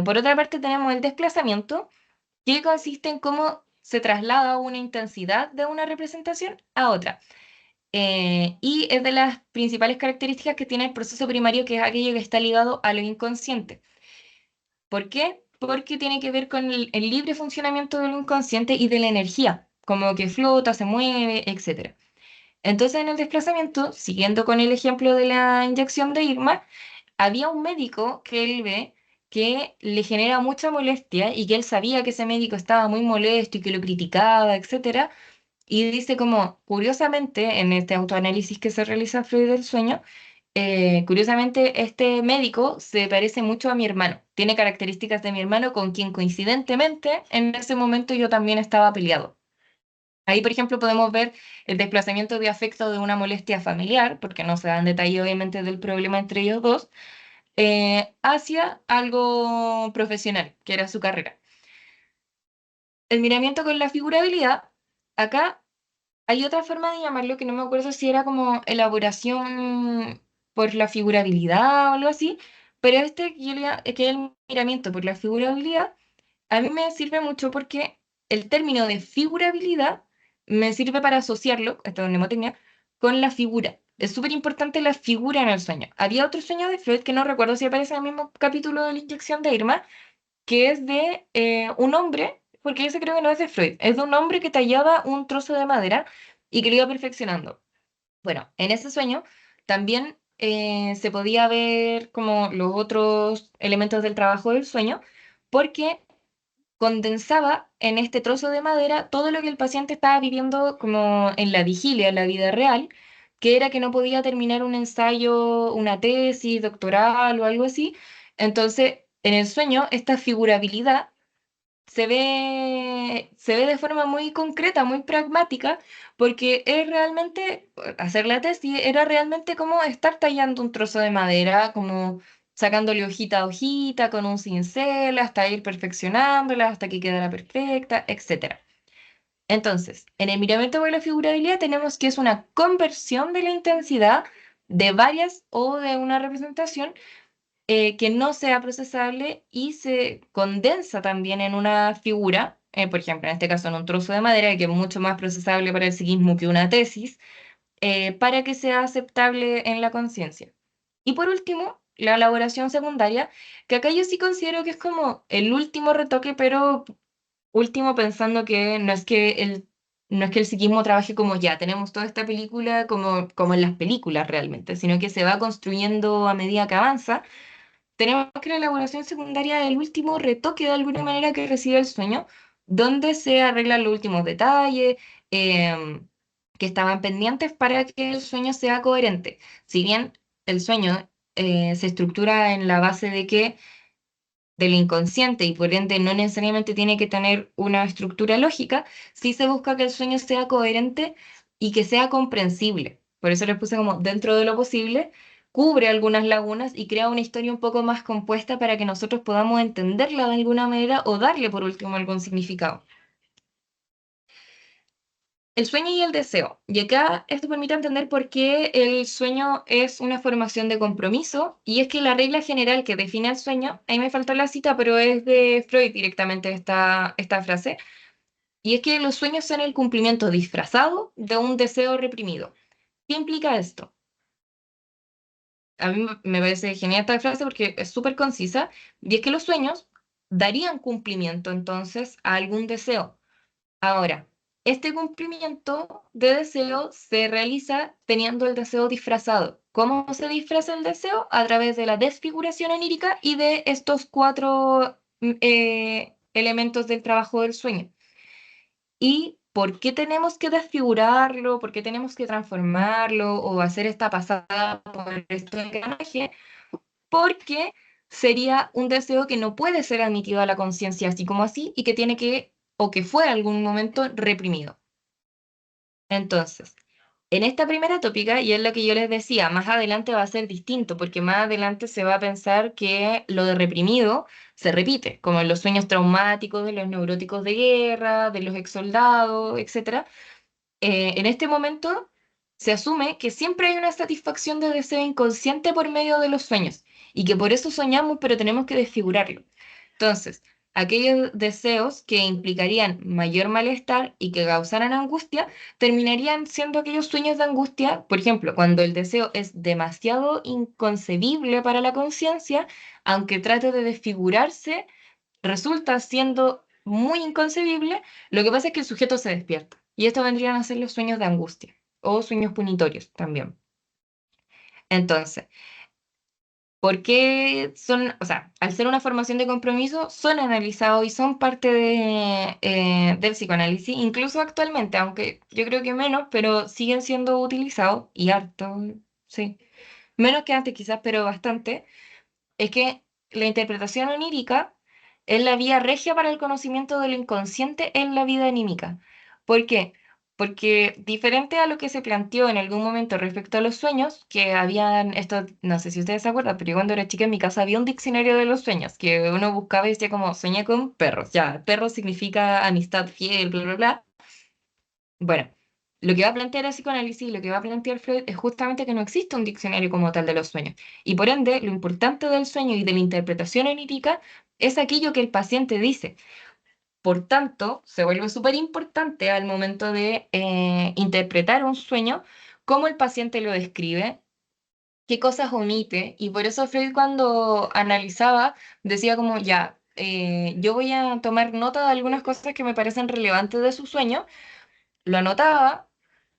Por otra parte, tenemos el desplazamiento, que consiste en cómo se traslada una intensidad de una representación a otra. Y es de las principales características que tiene el proceso primario, que es aquello que está ligado a lo inconsciente. ¿Por qué? Porque tiene que ver con el libre funcionamiento del inconsciente y de la energía, como que flota, se mueve, etcétera. Entonces, en el desplazamiento, siguiendo con el ejemplo de la inyección de Irma, había un médico que él ve que le genera mucha molestia y que él sabía que ese médico estaba muy molesto y que lo criticaba, etcétera, y dice como, curiosamente, en este autoanálisis que se realiza Freud del sueño, curiosamente este médico se parece mucho a mi hermano, tiene características de mi hermano con quien coincidentemente en ese momento yo también estaba peleado. Ahí, por ejemplo, podemos ver el desplazamiento de afecto de una molestia familiar, porque no se da en detalle obviamente del problema entre ellos dos, hacia algo profesional, que era su carrera. El miramiento con la figurabilidad, acá hay otra forma de llamarlo que no me acuerdo si era como elaboración por la figurabilidad o algo así, pero que es el miramiento por la figurabilidad, a mí me sirve mucho porque el término de figurabilidad me sirve para asociarlo, esto es mnemotecnia, con la figura. Es súper importante la figura en el sueño. Había otro sueño de Freud que no recuerdo si aparece en el mismo capítulo de la inyección de Irma, que es de un hombre, porque ese creo que no es de Freud, es de un hombre que tallaba un trozo de madera y que lo iba perfeccionando. Bueno, en ese sueño también se podía ver como los otros elementos del trabajo del sueño, porque condensaba en este trozo de madera todo lo que el paciente estaba viviendo como en la vigilia, en la vida real, que era que no podía terminar un ensayo, una tesis doctoral o algo así. Entonces, en el sueño, esta figurabilidad se ve de forma muy concreta, muy pragmática, porque es realmente, hacer la tesis era realmente como estar tallando un trozo de madera, como sacándole hojita a hojita con un cincel hasta ir perfeccionándola, hasta que quedara perfecta, etcétera. Entonces, en el miramiento de la figurabilidad tenemos que es una conversión de la intensidad de varias o de una representación que no sea procesable y se condensa también en una figura, por ejemplo, en este caso en un trozo de madera, que es mucho más procesable para el psiquismo que una tesis, para que sea aceptable en la conciencia. Y por último, la elaboración secundaria, que acá yo sí considero que es como el último retoque, pero último pensando que no es que el psiquismo trabaje como ya, tenemos toda esta película como en las películas realmente, sino que se va construyendo a medida que avanza. Tenemos que la elaboración secundaria es el último retoque de alguna manera que recibe el sueño, donde se arreglan los últimos detalles em, que estaban pendientes para que el sueño sea coherente. Si bien el sueño se estructura en la base de que del inconsciente y por ende no necesariamente tiene que tener una estructura lógica, sí se busca que el sueño sea coherente y que sea comprensible. Por eso les puse como dentro de lo posible, cubre algunas lagunas y crea una historia un poco más compuesta para que nosotros podamos entenderla de alguna manera o darle por último algún significado. El sueño y el deseo. Y acá esto permite entender por qué el sueño es una formación de compromiso. Y es que la regla general que define el sueño, ahí me falta la cita, pero es de Freud directamente esta frase. Y es que los sueños son el cumplimiento disfrazado de un deseo reprimido. ¿Qué implica esto? A mí me parece genial esta frase porque es súper concisa. Y es que los sueños darían cumplimiento entonces a algún deseo. Ahora, este cumplimiento de deseo se realiza teniendo el deseo disfrazado. ¿Cómo se disfraza el deseo? A través de la desfiguración onírica y de estos cuatro elementos del trabajo del sueño. ¿Y por qué tenemos que desfigurarlo? ¿Por qué tenemos que transformarlo o hacer esta pasada por este engranaje? Porque sería un deseo que no puede ser admitido a la conciencia así como así y que tiene que, o que fue en algún momento reprimido. Entonces, en esta primera tópica, y es lo que yo les decía, más adelante va a ser distinto, porque más adelante se va a pensar que lo de reprimido se repite, como en los sueños traumáticos de los neuróticos de guerra, de los exsoldados, etcétera. En este momento se asume que siempre hay una satisfacción de deseo inconsciente por medio de los sueños y que por eso soñamos, pero tenemos que desfigurarlo. Entonces, aquellos deseos que implicarían mayor malestar y que causaran angustia, terminarían siendo aquellos sueños de angustia, por ejemplo, cuando el deseo es demasiado inconcebible para la conciencia, aunque trate de desfigurarse resulta siendo muy inconcebible, lo que pasa es que el sujeto se despierta. Y esto vendrían a ser los sueños de angustia o sueños punitorios también. Entonces, ¿por qué son, o sea, al ser una formación de compromiso, son analizados y son parte del psicoanálisis, incluso actualmente, aunque yo creo que menos, pero siguen siendo utilizados y harto, sí. Menos que antes quizás, pero bastante es que la interpretación onírica es la vía regia para el conocimiento de lo inconsciente en la vida anímica. ¿Por qué? Porque diferente a lo que se planteó en algún momento respecto a los sueños, que habían, esto, no sé si ustedes se acuerdan, pero yo cuando era chica en mi casa había un diccionario de los sueños, que uno buscaba y decía como, soñé con perros, ya, perro significa amistad fiel, bla, bla, bla. Bueno, lo que va a plantear el psicoanálisis y lo que va a plantear Freud es justamente que no existe un diccionario como tal de los sueños. Y por ende, lo importante del sueño y de la interpretación onírica es aquello que el paciente dice. Por tanto, se vuelve súper importante al momento de interpretar un sueño, cómo el paciente lo describe, qué cosas omite. Y por eso Freud cuando analizaba decía como, ya, yo voy a tomar nota de algunas cosas que me parecen relevantes de su sueño, lo anotaba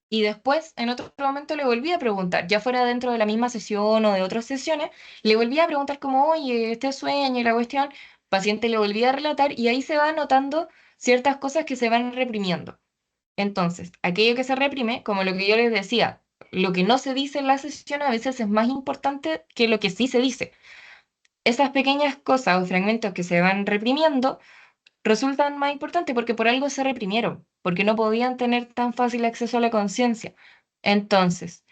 y después, en otro momento, le volví a preguntar, ya fuera dentro de la misma sesión o de otras sesiones, le volví a preguntar como, oye, este sueño y la cuestión, paciente le volví a relatar y ahí se va notando ciertas cosas que se van reprimiendo. Entonces, aquello que se reprime, como lo que yo les decía, lo que no se dice en la sesión a veces es más importante que lo que sí se dice. Esas pequeñas cosas o fragmentos que se van reprimiendo resultan más importantes porque por algo se reprimieron, porque no podían tener tan fácil acceso a la conciencia. Entonces,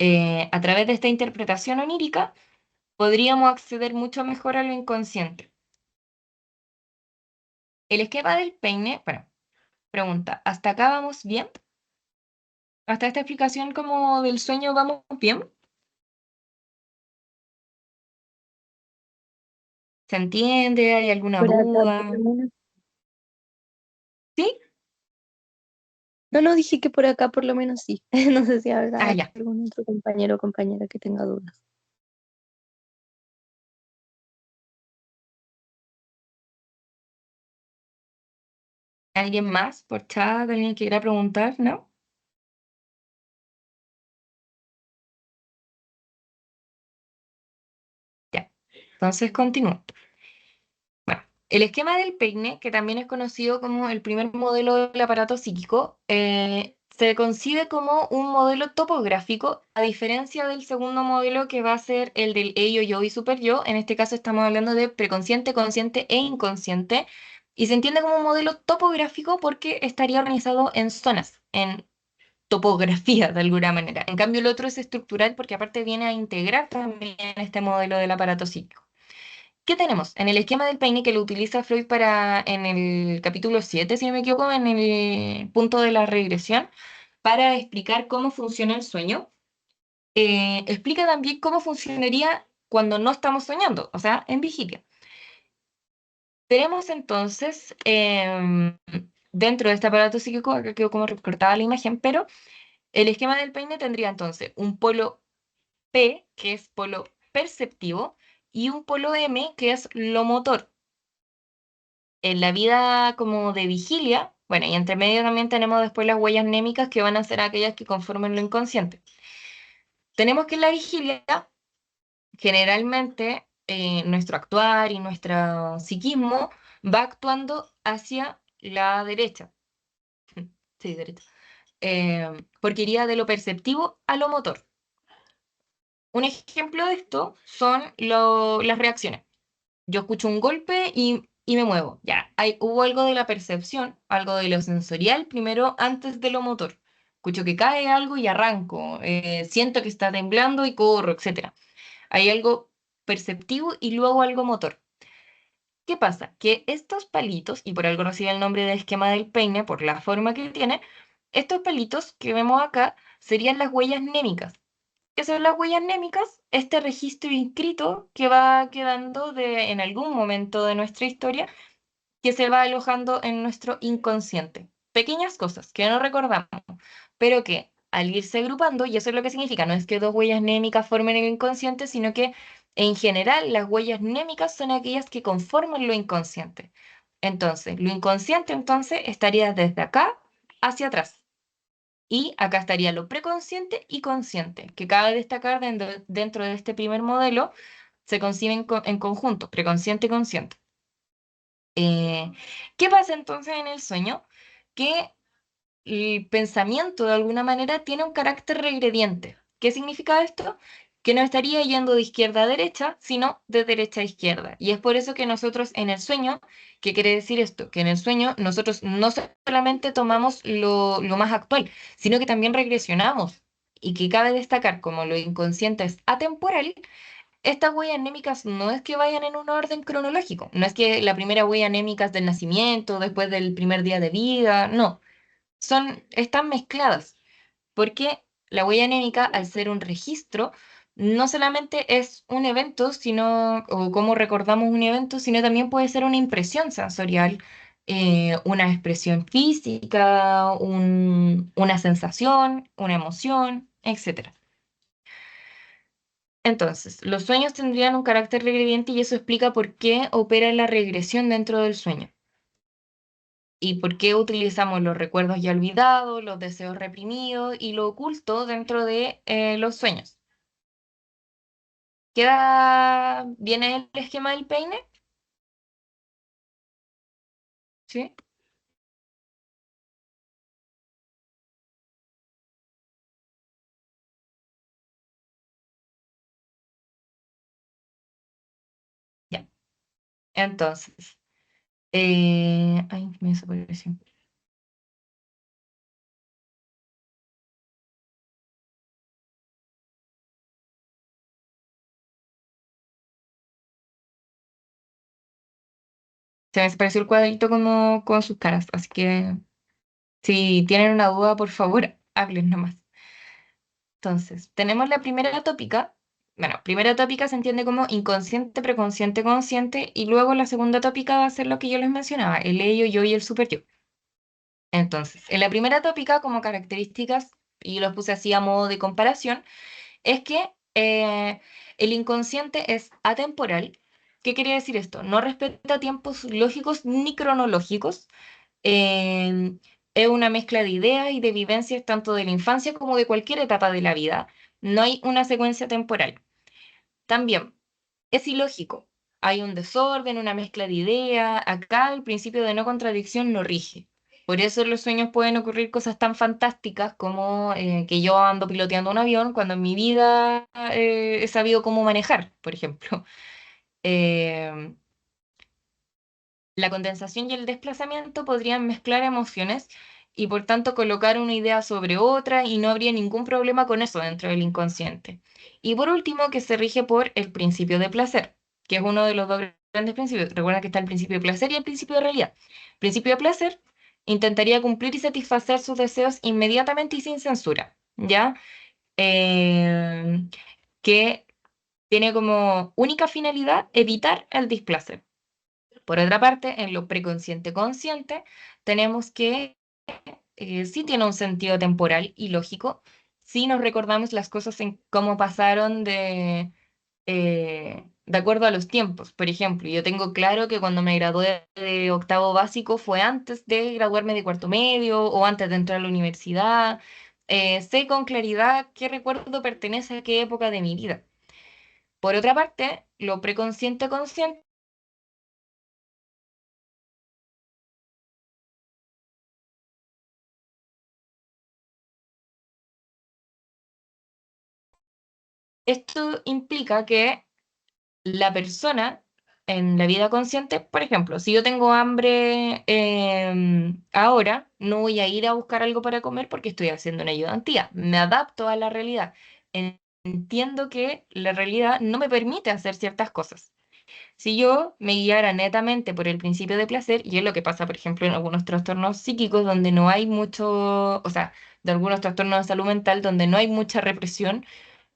a través de esta interpretación onírica, podríamos acceder mucho mejor a lo inconsciente. El esquema del peine, bueno, pregunta, ¿hasta acá vamos bien? ¿Hasta esta explicación como del sueño vamos bien? ¿Se entiende? ¿Hay alguna Por acá, por duda? lo menos. ¿Sí? No, no dije que por acá por lo menos sí. No sé si Ah, habrá ya. algún otro compañero o compañera que tenga dudas. ¿Alguien más por chat? ¿Alguien que quiera preguntar? ¿No? Ya. Entonces continúo. Bueno, el esquema del peine, que también es conocido como el primer modelo del aparato psíquico, se concibe como un modelo topográfico, a diferencia del segundo modelo que va a ser el del ello, yo y superyo. En este caso estamos hablando de preconsciente, consciente e inconsciente. Y se entiende como un modelo topográfico porque estaría organizado en zonas, en topografía de alguna manera. En cambio, el otro es estructural porque aparte viene a integrar también este modelo del aparato psíquico. ¿Qué tenemos? En el esquema del peine que lo utiliza Freud en el capítulo 7 si no me equivoco, en el punto de la regresión, para explicar cómo funciona el sueño, explica también cómo funcionaría cuando no estamos soñando, o sea, en vigilia. Tenemos entonces, dentro de este aparato psíquico, acá quedó como recortada la imagen, pero el esquema del peine tendría entonces un polo P, que es polo perceptivo, y un polo M, que es lo motor. En la vida como de vigilia, bueno, y entre medio también tenemos después las huellas némicas que van a ser aquellas que conforman lo inconsciente. Tenemos que en la vigilia, generalmente, nuestro actuar y nuestro psiquismo va actuando hacia la derecha. Sí, derecha. Porque iría de lo perceptivo a lo motor. Un ejemplo de esto son las reacciones. Yo escucho un golpe y me muevo. Ya, hubo algo de la percepción, algo de lo sensorial primero antes de lo motor. Escucho que cae algo y arranco. Siento que está temblando y corro, etcétera. Hay algo perceptivo y luego algo motor. ¿Qué pasa? Que estos palitos, y por algo recibe el nombre de esquema del peine por la forma que tiene, estos palitos que vemos acá serían las huellas némicas. ¿Qué son las huellas némicas? Este registro inscrito que va quedando en algún momento de nuestra historia, que se va alojando en nuestro inconsciente. Pequeñas cosas que no recordamos, pero que al irse agrupando, y eso es lo que significa, no es que dos huellas némicas formen el inconsciente, sino que en general las huellas némicas son aquellas que conforman lo inconsciente. Entonces, lo inconsciente entonces estaría desde acá hacia atrás. Y acá estaría lo preconsciente y consciente, que cabe destacar dentro de este primer modelo, se conciben en conjunto, preconsciente y consciente. Eh, ¿Qué pasa entonces en el sueño? Que el pensamiento de alguna manera tiene un carácter regrediente. ¿Qué significa esto? Que no estaría yendo de izquierda a derecha, sino de derecha a izquierda. Y es por eso que nosotros en el sueño, ¿qué quiere decir esto? Que en el sueño nosotros no solamente tomamos lo más actual, sino que también regresionamos. Y que cabe destacar, como lo inconsciente es atemporal, estas huellas anémicas no es que vayan en un orden cronológico, no es que la primera huella anémica es del nacimiento, después del primer día de vida, no, están mezcladas, porque la huella anémica, al ser un registro, no solamente es un evento, o cómo recordamos un evento, sino también puede ser una impresión sensorial, una expresión física, una sensación, una emoción, etcétera. Entonces, los sueños tendrían un carácter regrediente y eso explica por qué opera la regresión dentro del sueño y por qué utilizamos los recuerdos ya olvidados, los deseos reprimidos y lo oculto dentro de los sueños. ¿Queda bien el esquema del peine? ¿Sí? Ya. Entonces, ay, me desapareció. Se me desapareció el cuadrito como con sus caras, así que si tienen una duda, por favor, hablen nomás. Entonces, tenemos la primera tópica. Bueno, primera tópica se entiende como inconsciente, preconsciente, consciente, y luego la segunda tópica va a ser lo que yo les mencionaba, el ello, yo y el super yo. Entonces, en la primera tópica, como características, y los puse así a modo de comparación, es que el inconsciente es atemporal. ¿Qué quiere decir esto? No respeta tiempos lógicos ni cronológicos. eh, es una mezcla de ideas y de vivencias tanto de la infancia como de cualquier etapa de la vida. No hay una secuencia temporal. También es ilógico. Hay un desorden, una mezcla de ideas. Acá el principio de no contradicción no rige. Por eso en los sueños pueden ocurrir cosas tan fantásticas como que yo ando piloteando un avión cuando en mi vida he sabido cómo manejar, por ejemplo. Eh, La condensación y el desplazamiento podrían mezclar emociones y por tanto colocar una idea sobre otra y no habría ningún problema con eso dentro del inconsciente. Y por último, que se rige por el principio de placer. que es uno de los dos grandes principios. Recuerda que está el principio de placer y el principio de realidad. Principio de placer intentaría cumplir y satisfacer sus deseos inmediatamente y sin censura, ¿ya? Eh, que tiene como única finalidad evitar el displacer. Por otra parte, en lo preconsciente consciente, tenemos que sí tiene un sentido temporal y lógico, si nos recordamos las cosas en cómo pasaron de acuerdo a los tiempos. Por ejemplo, yo tengo claro que cuando me gradué de octavo básico fue antes de graduarme de cuarto medio o antes de entrar a la universidad. Sé con claridad qué recuerdo pertenece a qué época de mi vida. Por otra parte, lo preconsciente consciente, esto implica que la persona en la vida consciente, por ejemplo, si yo tengo hambre ahora, no voy a ir a buscar algo para comer porque estoy haciendo una ayudantía. Me adapto a la realidad. Entiendo que la realidad no me permite hacer ciertas cosas. Si yo me guiara netamente por el principio de placer, y es lo que pasa, por ejemplo, en algunos trastornos psíquicos donde no hay mucho, o sea, de algunos trastornos de salud mental donde no hay mucha represión,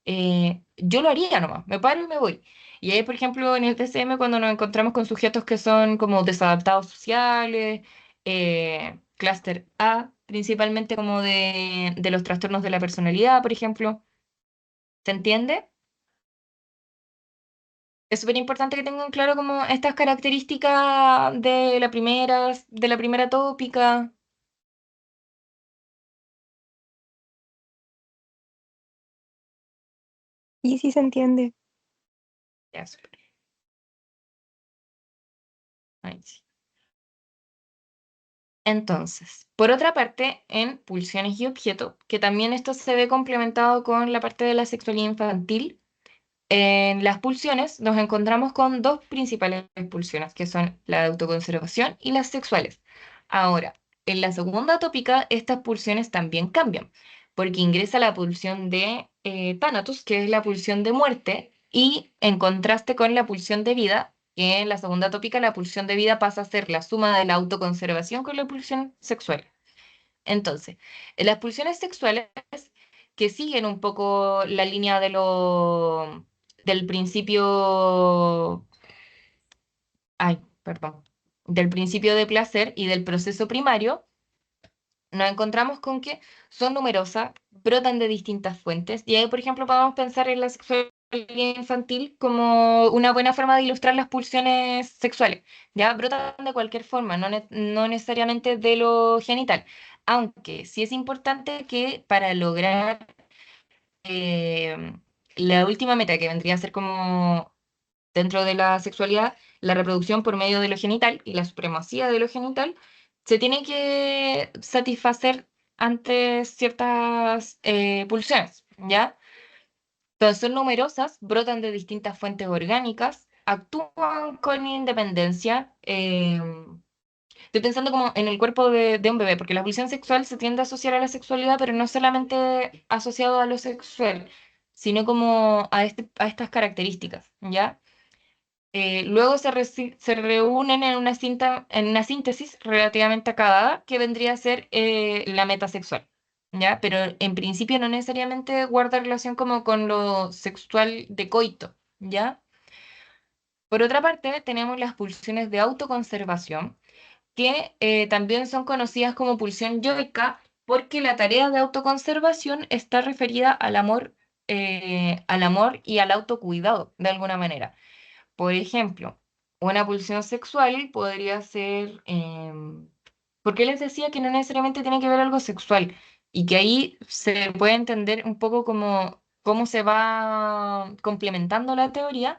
yo lo haría nomás, me paro y me voy. Y ahí, por ejemplo, en el TCM, cuando nos encontramos con sujetos que son como desadaptados sociales, clúster A, principalmente como de los trastornos de la personalidad, por ejemplo, ¿se entiende? Es súper importante que tengan claro como estas características de la primera tópica. Y sí se entiende. Ya, súper. Ahí sí. Entonces, por otra parte, en pulsiones y objeto, que también esto se ve complementado con la parte de la sexualidad infantil, en las pulsiones nos encontramos con dos principales pulsiones, que son la de autoconservación y las sexuales. Ahora, en la segunda tópica, estas pulsiones también cambian, porque ingresa la pulsión de Thanatos, que es la pulsión de muerte, y en contraste con la pulsión de vida, que en la segunda tópica la pulsión de vida pasa a ser la suma de la autoconservación con la pulsión sexual. Entonces, en las pulsiones sexuales que siguen un poco la línea del principio, ay, perdón, del principio de placer y del proceso primario, nos encontramos con que son numerosas, brotan de distintas fuentes, y ahí, por ejemplo, podemos pensar en la sexualidad infantil como una buena forma de ilustrar las pulsiones sexuales. Ya brotan de cualquier forma, no necesariamente de lo genital, aunque sí es importante que para lograr eh, la última meta, que vendría a ser como dentro de la sexualidad, la reproducción por medio de lo genital y la supremacía de lo genital, se tiene que satisfacer ante ciertas pulsiones, ¿ya? Entonces son numerosas, brotan de distintas fuentes orgánicas, actúan con independencia. Estoy pensando como en el cuerpo de un bebé, porque la pulsión sexual se tiende a asociar a la sexualidad, pero no solamente asociado a lo sexual, sino como a estas características, ¿ya? Luego se reúnen en en una síntesis relativamente acabada que vendría a ser la meta sexual, ¿ya? Pero en principio no necesariamente guarda relación como con lo sexual de coito, ¿ya? Por otra parte, tenemos las pulsiones de autoconservación, que también son conocidas como pulsión yoica porque la tarea de autoconservación está referida al amor y al autocuidado, de alguna manera. Por ejemplo, una pulsión sexual podría ser, porque les decía que no necesariamente tiene que ver algo sexual y que ahí se puede entender un poco como cómo se va complementando la teoría,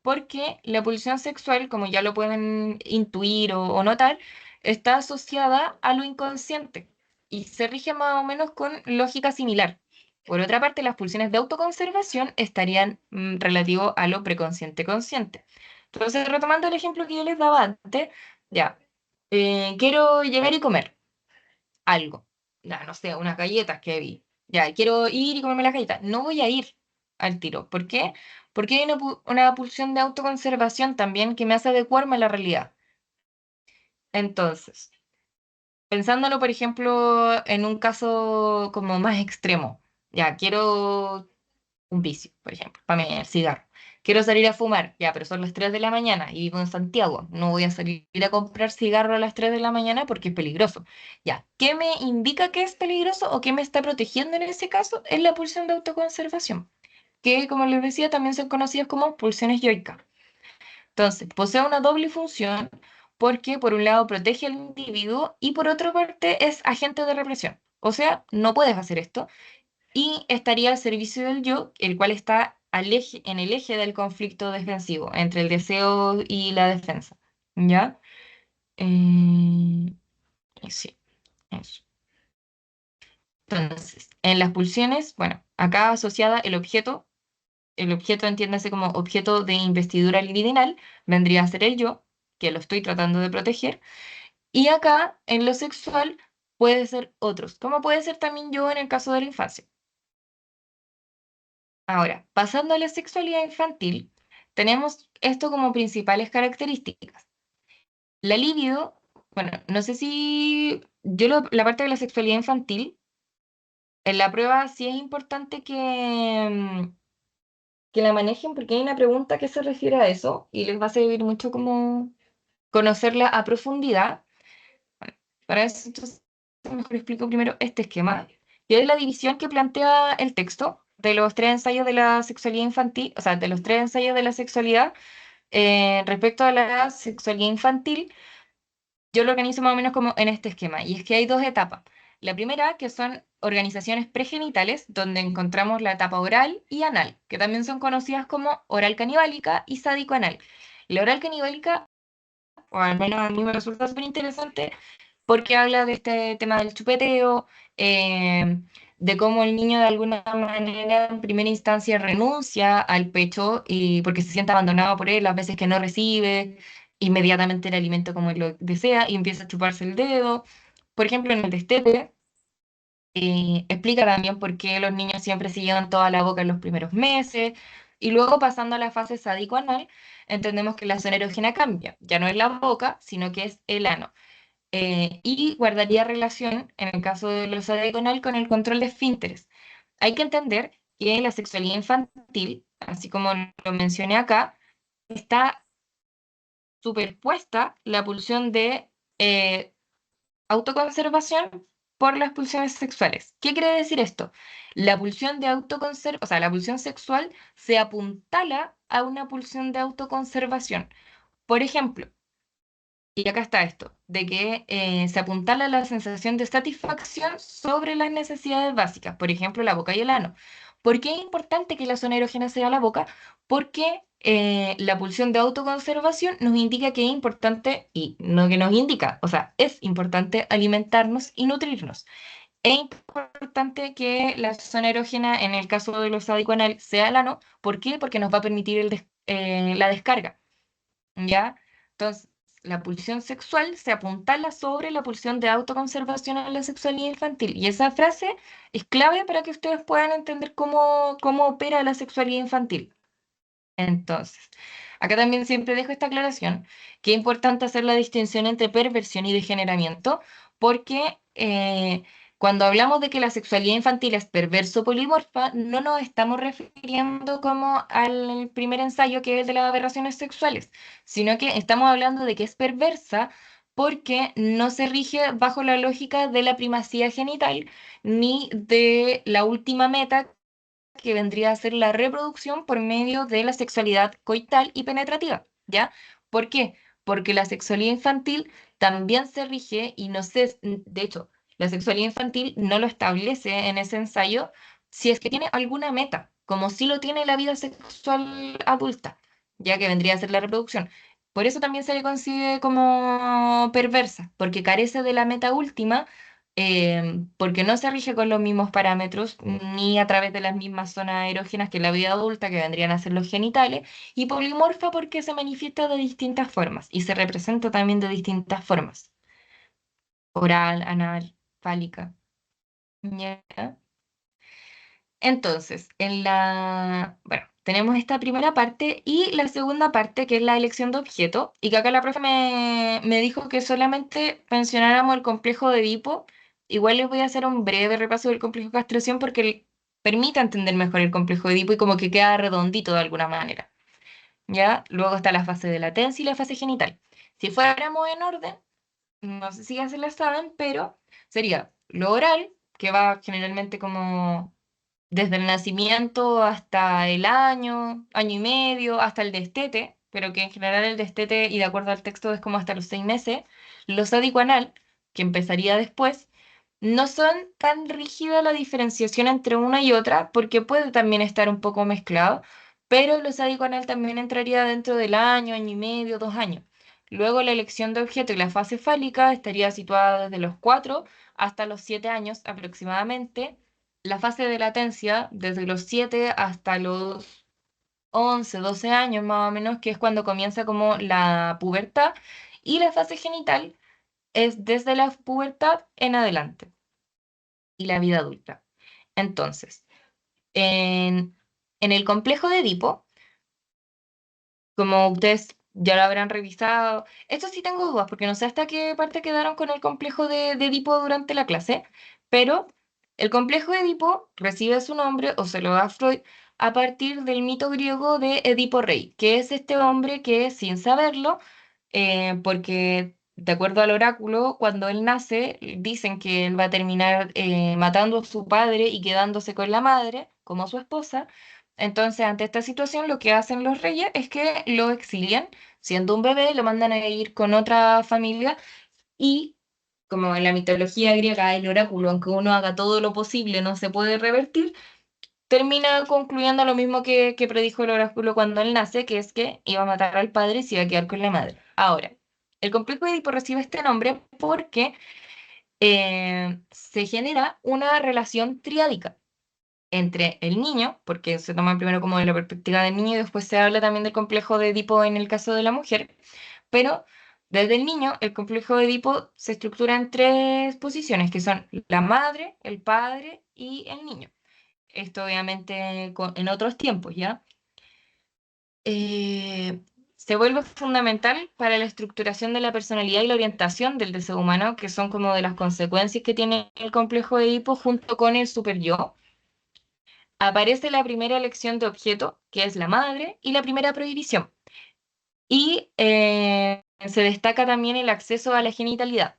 porque la pulsión sexual, como ya lo pueden intuir o notar, está asociada a lo inconsciente y se rige más o menos con lógica similar. Por otra parte, las pulsiones de autoconservación estarían relativo a lo preconsciente consciente. Entonces, retomando el ejemplo que yo les daba antes, ya, quiero llegar y comer algo, ya, no sé, unas galletas que vi, ya, quiero ir y comerme las galletas, no voy a ir, al tiro. ¿Por qué? Porque hay una pulsión de autoconservación también que me hace adecuarme a la realidad. Entonces, pensándolo, por ejemplo, en un caso como más extremo, ya quiero un vicio, por ejemplo, para mí el cigarro. Quiero salir a fumar, ya, pero son las 3 de la mañana y vivo en Santiago. No voy a salir a comprar cigarro a las 3 de la mañana porque es peligroso. Ya, ¿qué me indica que es peligroso o qué me está protegiendo en ese caso? Es la pulsión de autoconservación, que como les decía también son conocidas como pulsiones yoicas. Entonces, posee una doble función porque por un lado protege al individuo y por otra parte es agente de represión. O sea, no puedes hacer esto y estaría al servicio del yo, el cual está en el eje del conflicto defensivo entre el deseo y la defensa. ¿Ya? Sí, eso. Entonces, en las pulsiones, bueno, acá asociada el objeto entiéndase como objeto de investidura libidinal, vendría a ser el yo, que lo estoy tratando de proteger, y acá en lo sexual puede ser otros, como puede ser también yo en el caso de la infancia. Ahora, pasando a la sexualidad infantil, tenemos esto como principales características. La libido, bueno, no sé si la parte de la sexualidad infantil, en la prueba sí es importante que la manejen porque hay una pregunta que se refiere a eso y les va a servir mucho como conocerla a profundidad. Bueno, para eso entonces mejor explico primero este esquema, que es la división que plantea el texto de los tres ensayos de la sexualidad infantil, o sea, de los tres ensayos de la sexualidad respecto a la sexualidad infantil. Yo lo organizo más o menos como en este esquema, y es que hay dos etapas. La primera, que son organizaciones pregenitales, donde encontramos la etapa oral y anal, que también son conocidas como oral canibálica y sádico anal. La oral canibálica, o al menos a mí me resulta súper interesante, porque habla de este tema del chupeteo, de cómo el niño de alguna manera en primera instancia renuncia al pecho y porque se siente abandonado por él, las veces que no recibe inmediatamente el alimento como él lo desea y empieza a chuparse el dedo. Por ejemplo, en el destete, explica también por qué los niños siempre se llevan toda la boca en los primeros meses. Y luego pasando a la fase sádico-anal, entendemos que la zona erógena cambia. Ya no es la boca, sino que es el ano, y guardaría relación, en el caso de lo diagonal, con el control de esfínteres. Hay que entender que la sexualidad infantil, así como lo mencioné acá, está superpuesta la pulsión de autoconservación por las pulsiones sexuales. ¿Qué quiere decir esto? La pulsión de autoconservación, o sea, la pulsión sexual se apuntala a una pulsión de autoconservación. Por ejemplo, y acá está esto, de que se apuntala la sensación de satisfacción sobre las necesidades básicas, por ejemplo, la boca y el ano. ¿Por qué es importante que la zona erógena sea la boca? Porque la pulsión de autoconservación nos indica que es importante, y no que nos indica, o sea, es importante alimentarnos y nutrirnos. Es importante que la zona erógena, en el caso de los anal, sea el ano. ¿Por qué? Porque nos va a permitir la descarga. ¿Ya? Entonces, la pulsión sexual se apuntala sobre la pulsión de autoconservación en la sexualidad infantil. Y esa frase es clave para que ustedes puedan entender cómo opera la sexualidad infantil. Entonces, acá también siempre dejo esta aclaración, que es importante hacer la distinción entre perversión y degeneramiento, porque cuando hablamos de que la sexualidad infantil es perverso polimorfa, no nos estamos refiriendo como al primer ensayo que es el de las aberraciones sexuales, sino que estamos hablando de que es perversa porque no se rige bajo la lógica de la primacía genital ni de la última meta que vendría a ser la reproducción por medio de la sexualidad coital y penetrativa, ¿ya? ¿Por qué? Porque la sexualidad infantil también se rige y no sé, de hecho, la sexualidad infantil no lo establece en ese ensayo si es que tiene alguna meta, como si lo tiene la vida sexual adulta, ya que vendría a ser la reproducción. Por eso también se le considera como perversa, porque carece de la meta última, porque no se rige con los mismos parámetros ni a través de las mismas zonas erógenas que la vida adulta, que vendrían a ser los genitales, y polimorfa porque se manifiesta de distintas formas y se representa también de distintas formas: oral, anal, fálica. ¿Ya? Entonces, bueno, tenemos esta primera parte y la segunda parte, que es la elección de objeto, y que acá la profe me dijo que solamente mencionáramos el complejo de Edipo. Igual les voy a hacer un breve repaso del complejo de castración porque permite entender mejor el complejo de Edipo y como que queda redondito de alguna manera. ¿Ya? Luego está la fase de latencia y la fase genital. Si fuéramos en orden, no sé si ya se la saben, pero sería lo oral, que va generalmente como desde el nacimiento hasta el año, año y medio, hasta el destete, pero que en general el destete, y de acuerdo al texto, es como hasta los 6 meses. Lo sádico anal, que empezaría después, no son tan rígida la diferenciación entre una y otra, porque puede también estar un poco mezclado, pero lo sádico anal también entraría dentro del año, año y medio, 2 años. Luego la elección de objeto y la fase fálica estaría situada desde los 4 hasta los 7 años aproximadamente. La fase de latencia desde los 7 hasta los 11 12 años más o menos, que es cuando comienza como la pubertad, y la fase genital es desde la pubertad en adelante y la vida adulta. Entonces, en el complejo de Edipo, como ustedes ya lo habrán revisado, esto sí tengo dudas, porque no sé hasta qué parte quedaron con el complejo de Edipo durante la clase, pero el complejo de Edipo recibe su nombre, o se lo da Freud, a partir del mito griego de Edipo Rey, que es este hombre que, sin saberlo, porque de acuerdo al oráculo, cuando él nace, dicen que él va a terminar matando a su padre y quedándose con la madre, como su esposa. Entonces, ante esta situación, lo que hacen los reyes es que lo exilian, siendo un bebé, lo mandan a ir con otra familia y, como en la mitología griega, el oráculo, aunque uno haga todo lo posible, no se puede revertir, termina concluyendo lo mismo que predijo el oráculo cuando él nace, que es que iba a matar al padre y se iba a quedar con la madre. Ahora, el complejo de Edipo recibe este nombre porque se genera una relación triádica entre el niño, porque se toma primero como de la perspectiva del niño y después se habla también del complejo de Edipo en el caso de la mujer, pero desde el niño el complejo de Edipo se estructura en tres posiciones, que son la madre, el padre y el niño. Esto obviamente en otros tiempos, ¿ya? Eh, Se vuelve fundamental para la estructuración de la personalidad y la orientación del deseo humano, que son como de las consecuencias que tiene el complejo de Edipo junto con el superyo. Aparece la primera elección de objeto, que es la madre, y la primera prohibición. Y se destaca también el acceso a la genitalidad.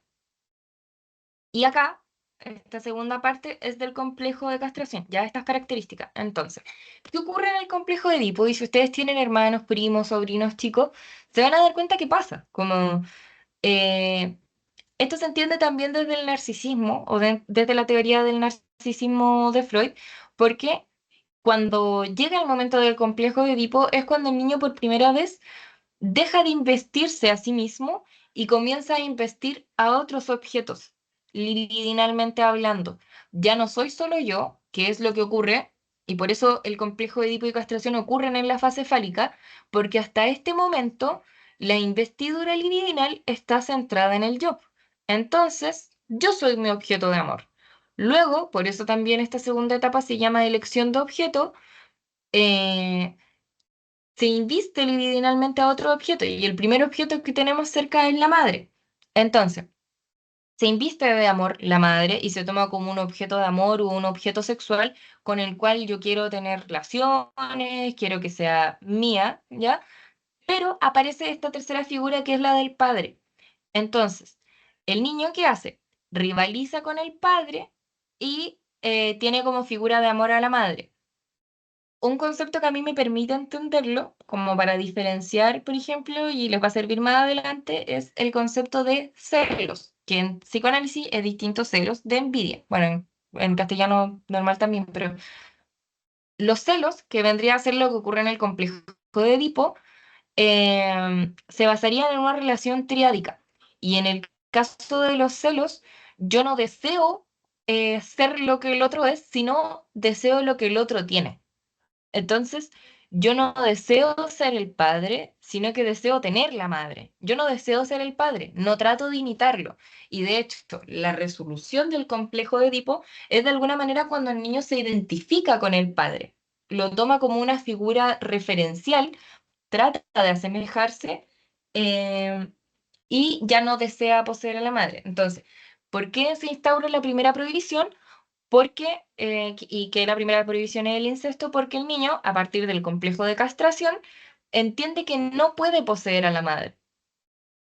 Y acá, esta segunda parte es del complejo de castración, ya estas características. Entonces, ¿qué ocurre en el complejo de Edipo? Y si ustedes tienen hermanos, primos, sobrinos, chicos, se van a dar cuenta que pasa. Como eh, esto se entiende también desde el narcisismo o desde la teoría del narcisismo de Freud, porque cuando llega el momento del complejo de Edipo es cuando el niño por primera vez deja de investirse a sí mismo y comienza a investir a otros objetos, libidinalmente hablando. Ya no soy solo yo, que es lo que ocurre, y por eso el complejo de Edipo y castración ocurren en la fase fálica, porque hasta este momento la investidura libidinal está centrada en el yo. Entonces, yo soy mi objeto de amor. Luego, por eso también esta segunda etapa se llama elección de objeto, eh, se inviste libidinalmente a otro objeto y el primer objeto que tenemos cerca es la madre. Entonces, se inviste de amor la madre y se toma como un objeto de amor o un objeto sexual con el cual yo quiero tener relaciones, quiero que sea mía, ¿ya? Pero aparece esta tercera figura que es la del padre. Entonces, el niño, ¿qué hace? Rivaliza con el padre y tiene como figura de amor a la madre. Un concepto que a mí me permite entenderlo, como para diferenciar, por ejemplo, y les va a servir más adelante, es el concepto de celos, que en psicoanálisis es distinto celos de envidia. Bueno, en castellano normal también, pero los celos, que vendría a ser lo que ocurre en el complejo de Edipo, se basarían en una relación triádica. Y en el caso de los celos, yo no deseo ser lo que el otro es, sino deseo lo que el otro tiene. Entonces, Yo no deseo ser el padre, sino que deseo tener la madre. Yo no deseo ser el padre, no trato de imitarlo. Y de hecho, la resolución del complejo de Edipo es de alguna manera cuando el niño se identifica con el padre. Lo toma como una figura referencial, trata de asemejarse eh, y ya no desea poseer a la madre. Entonces, ¿por qué se instaura la primera prohibición? Porque, y que la primera prohibición es el incesto, porque el niño, a partir del complejo de castración, entiende que no puede poseer a la madre.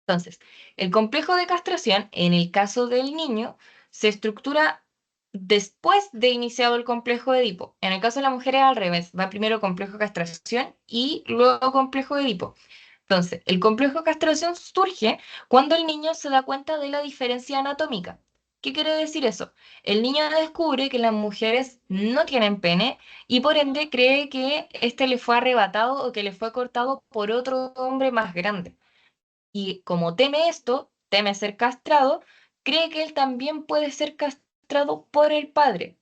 Entonces, el complejo de castración, en el caso del niño, se estructura después de iniciado el complejo de Edipo. En el caso de la mujer es al revés, va primero complejo de castración y luego complejo de Edipo. Entonces, el complejo de castración surge cuando el niño se da cuenta de la diferencia anatómica. ¿Qué quiere decir eso? El niño descubre que las mujeres no tienen pene y por ende cree que este le fue arrebatado o que le fue cortado por otro hombre más grande. Y como teme esto, teme ser castrado, cree que él también puede ser castrado por el padre.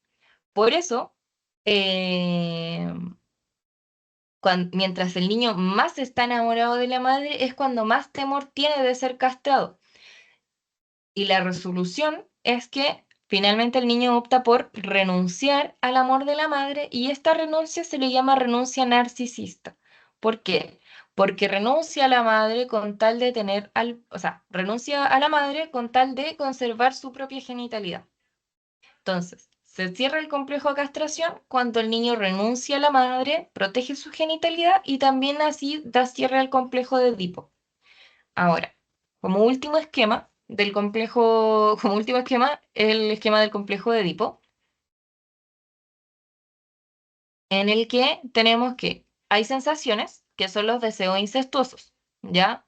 Por eso, eh, mientras el niño más está enamorado de la madre, es cuando más temor tiene de ser castrado. Y la resolución es que finalmente el niño opta por renunciar al amor de la madre y esta renuncia se le llama renuncia narcisista. ¿Por qué? Porque renuncia a la madre con tal de tener o sea, renuncia a la madre con tal de conservar su propia genitalidad. Entonces, se cierra el complejo de castración cuando el niño renuncia a la madre, protege su genitalidad y también así da cierre al complejo de Edipo. Ahora, como último esquema del complejo, como último esquema, el esquema del complejo de Edipo, en el que tenemos que hay sensaciones que son los deseos incestuosos, ¿ya?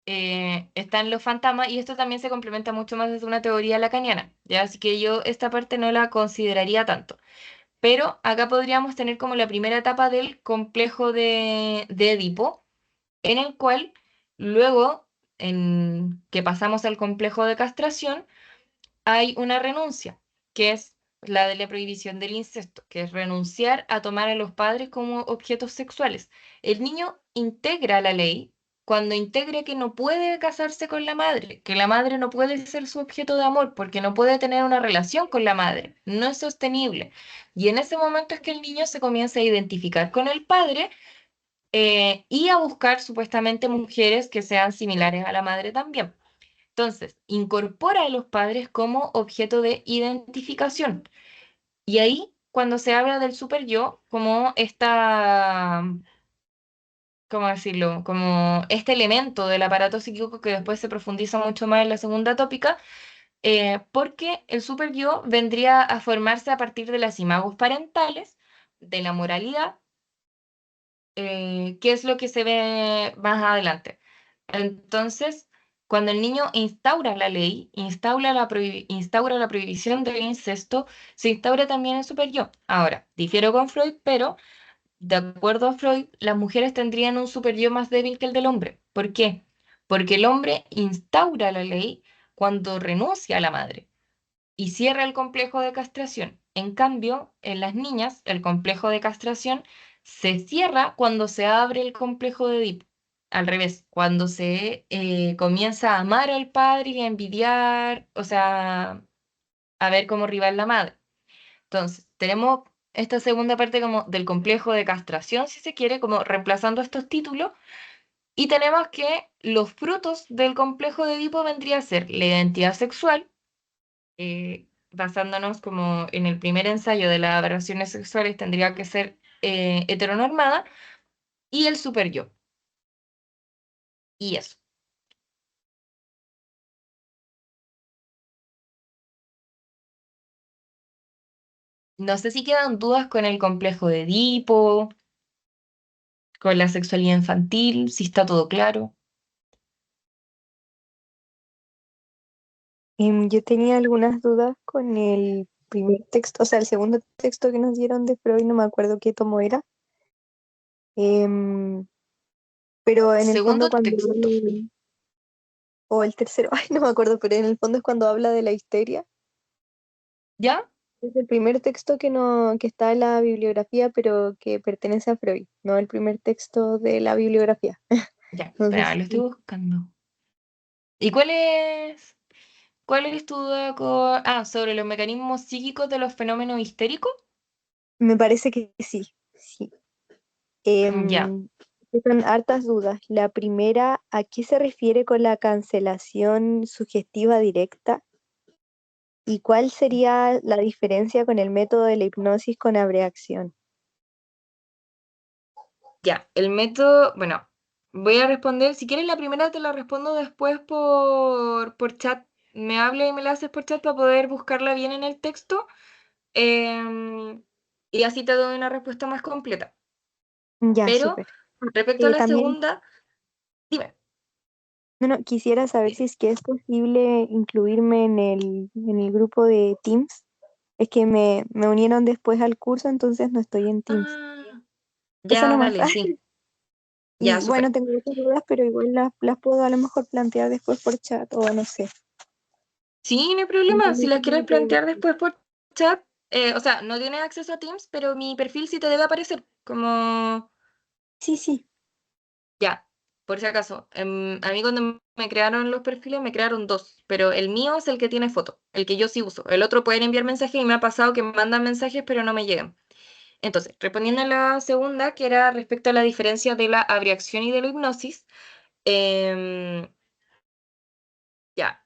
Están los fantasmas y esto también se complementa mucho más desde una teoría lacaniana, ¿ya? Así que yo esta parte no la consideraría tanto. Pero acá podríamos tener como la primera etapa del complejo de Edipo, en el cual luego, en que pasamos al complejo de castración, hay una renuncia, que es la de la prohibición del incesto, que es renunciar a tomar a los padres como objetos sexuales. El niño integra la ley cuando integra que no puede casarse con la madre, que la madre no puede ser su objeto de amor porque no puede tener una relación con la madre, no es sostenible. Y en ese momento es que el niño se comienza a identificar con el padre y a buscar supuestamente mujeres que sean similares a la madre también. Entonces, incorpora a los padres como objeto de identificación. Y ahí, cuando se habla del super yo, como esta, ¿cómo decirlo? Como este elemento del aparato psíquico que después se profundiza mucho más en la segunda tópica, porque el super yo vendría a formarse a partir de las imagos parentales, de la moralidad, qué es lo que se ve más adelante. Entonces, cuando el niño instaura la ley, instaura la prohibición del incesto, se instaura también el super yo. Ahora, difiero con Freud, pero de acuerdo a Freud, las mujeres tendrían un super yo más débil que el del hombre. ¿Por qué? Porque el hombre instaura la ley cuando renuncia a la madre y cierra el complejo de castración. En cambio, en las niñas, el complejo de castración se cierra cuando se abre el complejo de Edipo. Al revés, cuando se comienza a amar al padre y a envidiar, o sea, a ver como rival la madre. Entonces, tenemos esta segunda parte como del complejo de castración, si se quiere, como reemplazando estos títulos, y tenemos que los frutos del complejo de Edipo vendría a ser la identidad sexual, basándonos como en el primer ensayo de las aberraciones sexuales, tendría que ser heteronormada, y el super yo. Y eso. No sé si quedan dudas con el complejo de Edipo, con la sexualidad infantil, si está todo claro. Yo tenía algunas dudas con el primer texto, o sea, el segundo texto que nos dieron de Freud, no me acuerdo qué tomo era. Em, pero en el fondo Segundo cuando texto, o el tercero, ay, no me acuerdo, pero en el fondo es cuando habla de la histeria. ¿ya? Es el primer texto que no, que está en la bibliografía, pero que pertenece a Freud, no el primer texto de la bibliografía. Ya, No sé espera, lo estoy si buscando. ¿Y cuál es tu duda sobre los mecanismos psíquicos de los fenómenos histéricos? me parece que sí, sí. Ya, Em, Son hartas dudas. La primera, ¿a qué se refiere con la cancelación sugestiva directa? ¿Y cuál sería la diferencia con el método de la hipnosis con abreacción? ya. El método, bueno, voy a responder. Si quieres la primera, te la respondo después por chat. Me habla y me la haces por chat para poder buscarla bien en el texto. em, y así te doy una respuesta más completa. Ya, Pero súper. respecto a la También, segunda, dime. no, no, quisiera saber si es que es posible incluirme en el grupo de Teams. Es que me unieron después al curso, entonces no estoy en Teams. Ah, Eso ya, nomás. dale, sí. Ya, Y súper. bueno, tengo otras dudas, pero igual las puedo a lo mejor plantear después por chat o no sé. Sí, no hay No problema. Si sé las cómo quieres me puedo plantear vestir. después por chat, o sea, no tienes acceso a Teams, pero mi perfil sí te debe aparecer. Como, Sí, sí. ya, por si acaso. A mí cuando me crearon los perfiles, me crearon dos, pero el mío es el que tiene foto, el que yo sí uso. El otro pueden enviar mensajes y me ha pasado que me mandan mensajes, pero no me llegan. Entonces, respondiendo a la segunda, que era respecto a la diferencia de la abreacción y de la hipnosis, em, ya.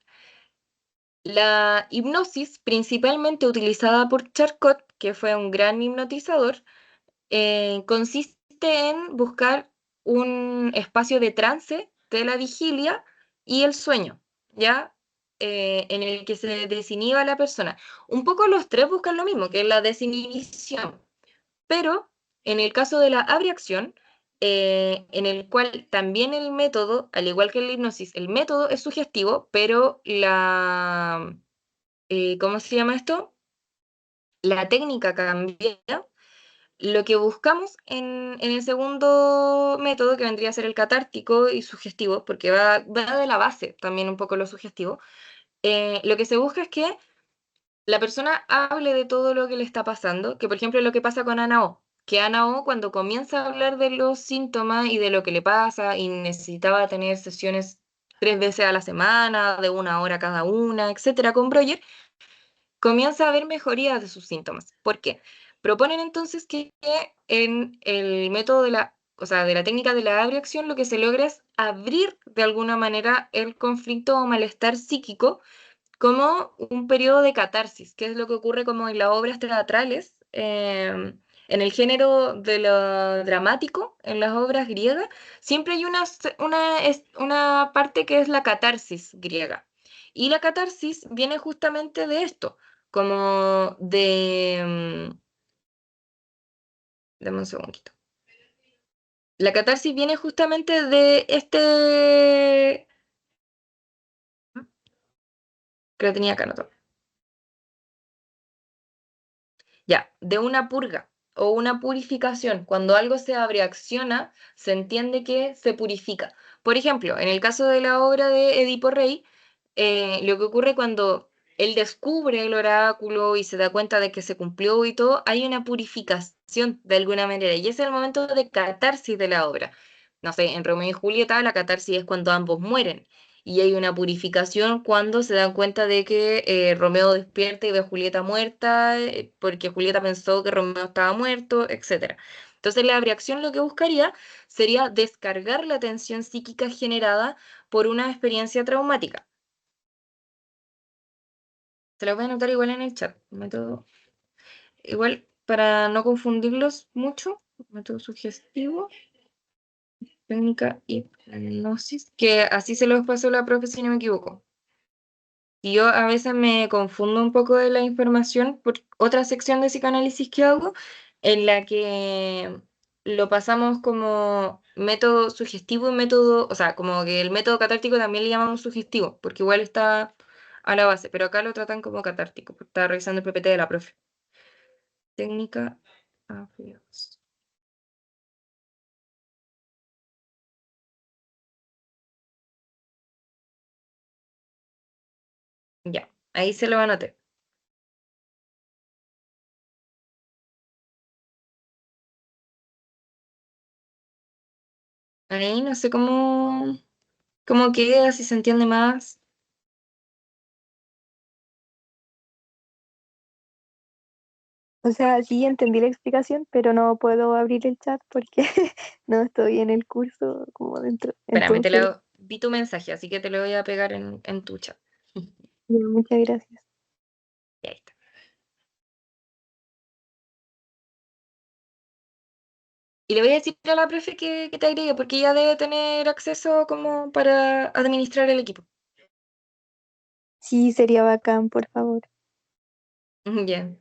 La hipnosis, principalmente utilizada por Charcot, que fue un gran hipnotizador, consiste en buscar un espacio de trance de la vigilia y el sueño, ¿ya? En el que se desinhiba la persona. Un poco los tres buscan lo mismo, que es la desinhibición, pero en el caso de la abreacción, en el cual también el método, al igual que la hipnosis, el método es sugestivo, pero ¿cómo se llama esto? La técnica cambia. Lo que buscamos en el segundo método, que vendría a ser el catártico y sugestivo, porque va de la base también un poco lo sugestivo, lo que se busca es que la persona hable de todo lo que le está pasando, que por ejemplo es lo que pasa con Ana O, que Ana O cuando comienza a hablar de los síntomas y de lo que le pasa y necesitaba tener sesiones 3 veces a la semana, de 1 hora cada una, etcétera, con Broyer, comienza a ver mejorías de sus síntomas. ¿Por qué? Proponen entonces que en el método o sea, de la técnica de la abreacción lo que se logra es abrir de alguna manera el conflicto o malestar psíquico como un periodo de catarsis, que es lo que ocurre como en las obras teatrales, en el género de lo dramático, en las obras griegas, siempre hay una parte que es la catarsis griega. Y la catarsis viene justamente de esto, como dame un segundito. La catarsis viene justamente de que lo tenía acá anotado. Ya, de una purga o una purificación. Cuando algo se abreacciona, se entiende que se purifica. Por ejemplo, en el caso de la obra de Edipo Rey, lo que ocurre cuando él descubre el oráculo y se da cuenta de que se cumplió y todo, hay una purificación de alguna manera. Y ese es el momento de catarsis de la obra. No sé, en Romeo y Julieta la catarsis es cuando ambos mueren. Y hay una purificación cuando se dan cuenta de que Romeo despierta y ve a Julieta muerta, porque Julieta pensó que Romeo estaba muerto, etcétera. Entonces la abreacción lo que buscaría sería descargar la tensión psíquica generada por una experiencia traumática. Se lo voy a anotar igual en el chat. Método, igual para no confundirlos mucho, método sugestivo, técnica hipnosis, que así se los pasó la profe si no me equivoco. Y yo a veces me confundo un poco de la información por otra sección de psicoanálisis que hago, en la que lo pasamos como método sugestivo y método, o sea, como que el método catártico también le llamamos sugestivo, porque igual está a la base, pero acá lo tratan como catártico, porque estaba revisando el PPT de la profe. Técnica. Dios. Ya, ahí se lo anoté. Ahí no sé cómo queda, si se entiende más. O sea, sí entendí la explicación, pero no puedo abrir el chat porque no estoy en el curso como dentro. Espérame, Entonces, vi tu mensaje, así que te lo voy a pegar en tu chat. ya, muchas gracias. Y ahí está. Y le voy a decir a la profe que te agregue, porque ella debe tener acceso como para administrar el equipo. Sí, sería bacán, por favor. Ya.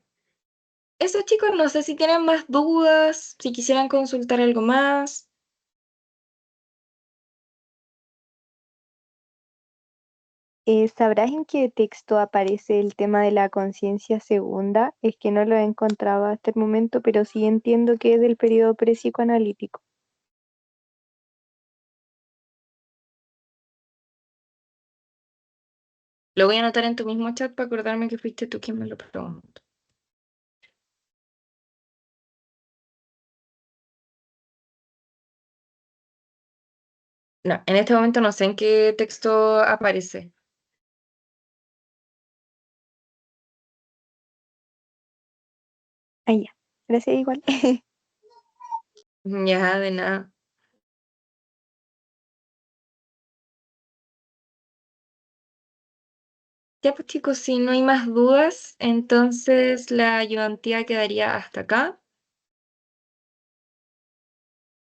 Eso, chicos, no sé si tienen más dudas, si quisieran consultar algo más. ¿Sabrás en qué texto aparece el tema de la conciencia segunda? Es que no lo he encontrado hasta el momento, pero sí entiendo que es del periodo prepsicoanalítico. Lo voy a anotar en tu mismo chat para acordarme que fuiste tú quien me lo preguntó. No, en este momento no sé en qué texto aparece. Ah, ya. Gracias igual. Ya, de nada. Ya pues chicos, si no hay más dudas, entonces la ayudantía quedaría hasta acá.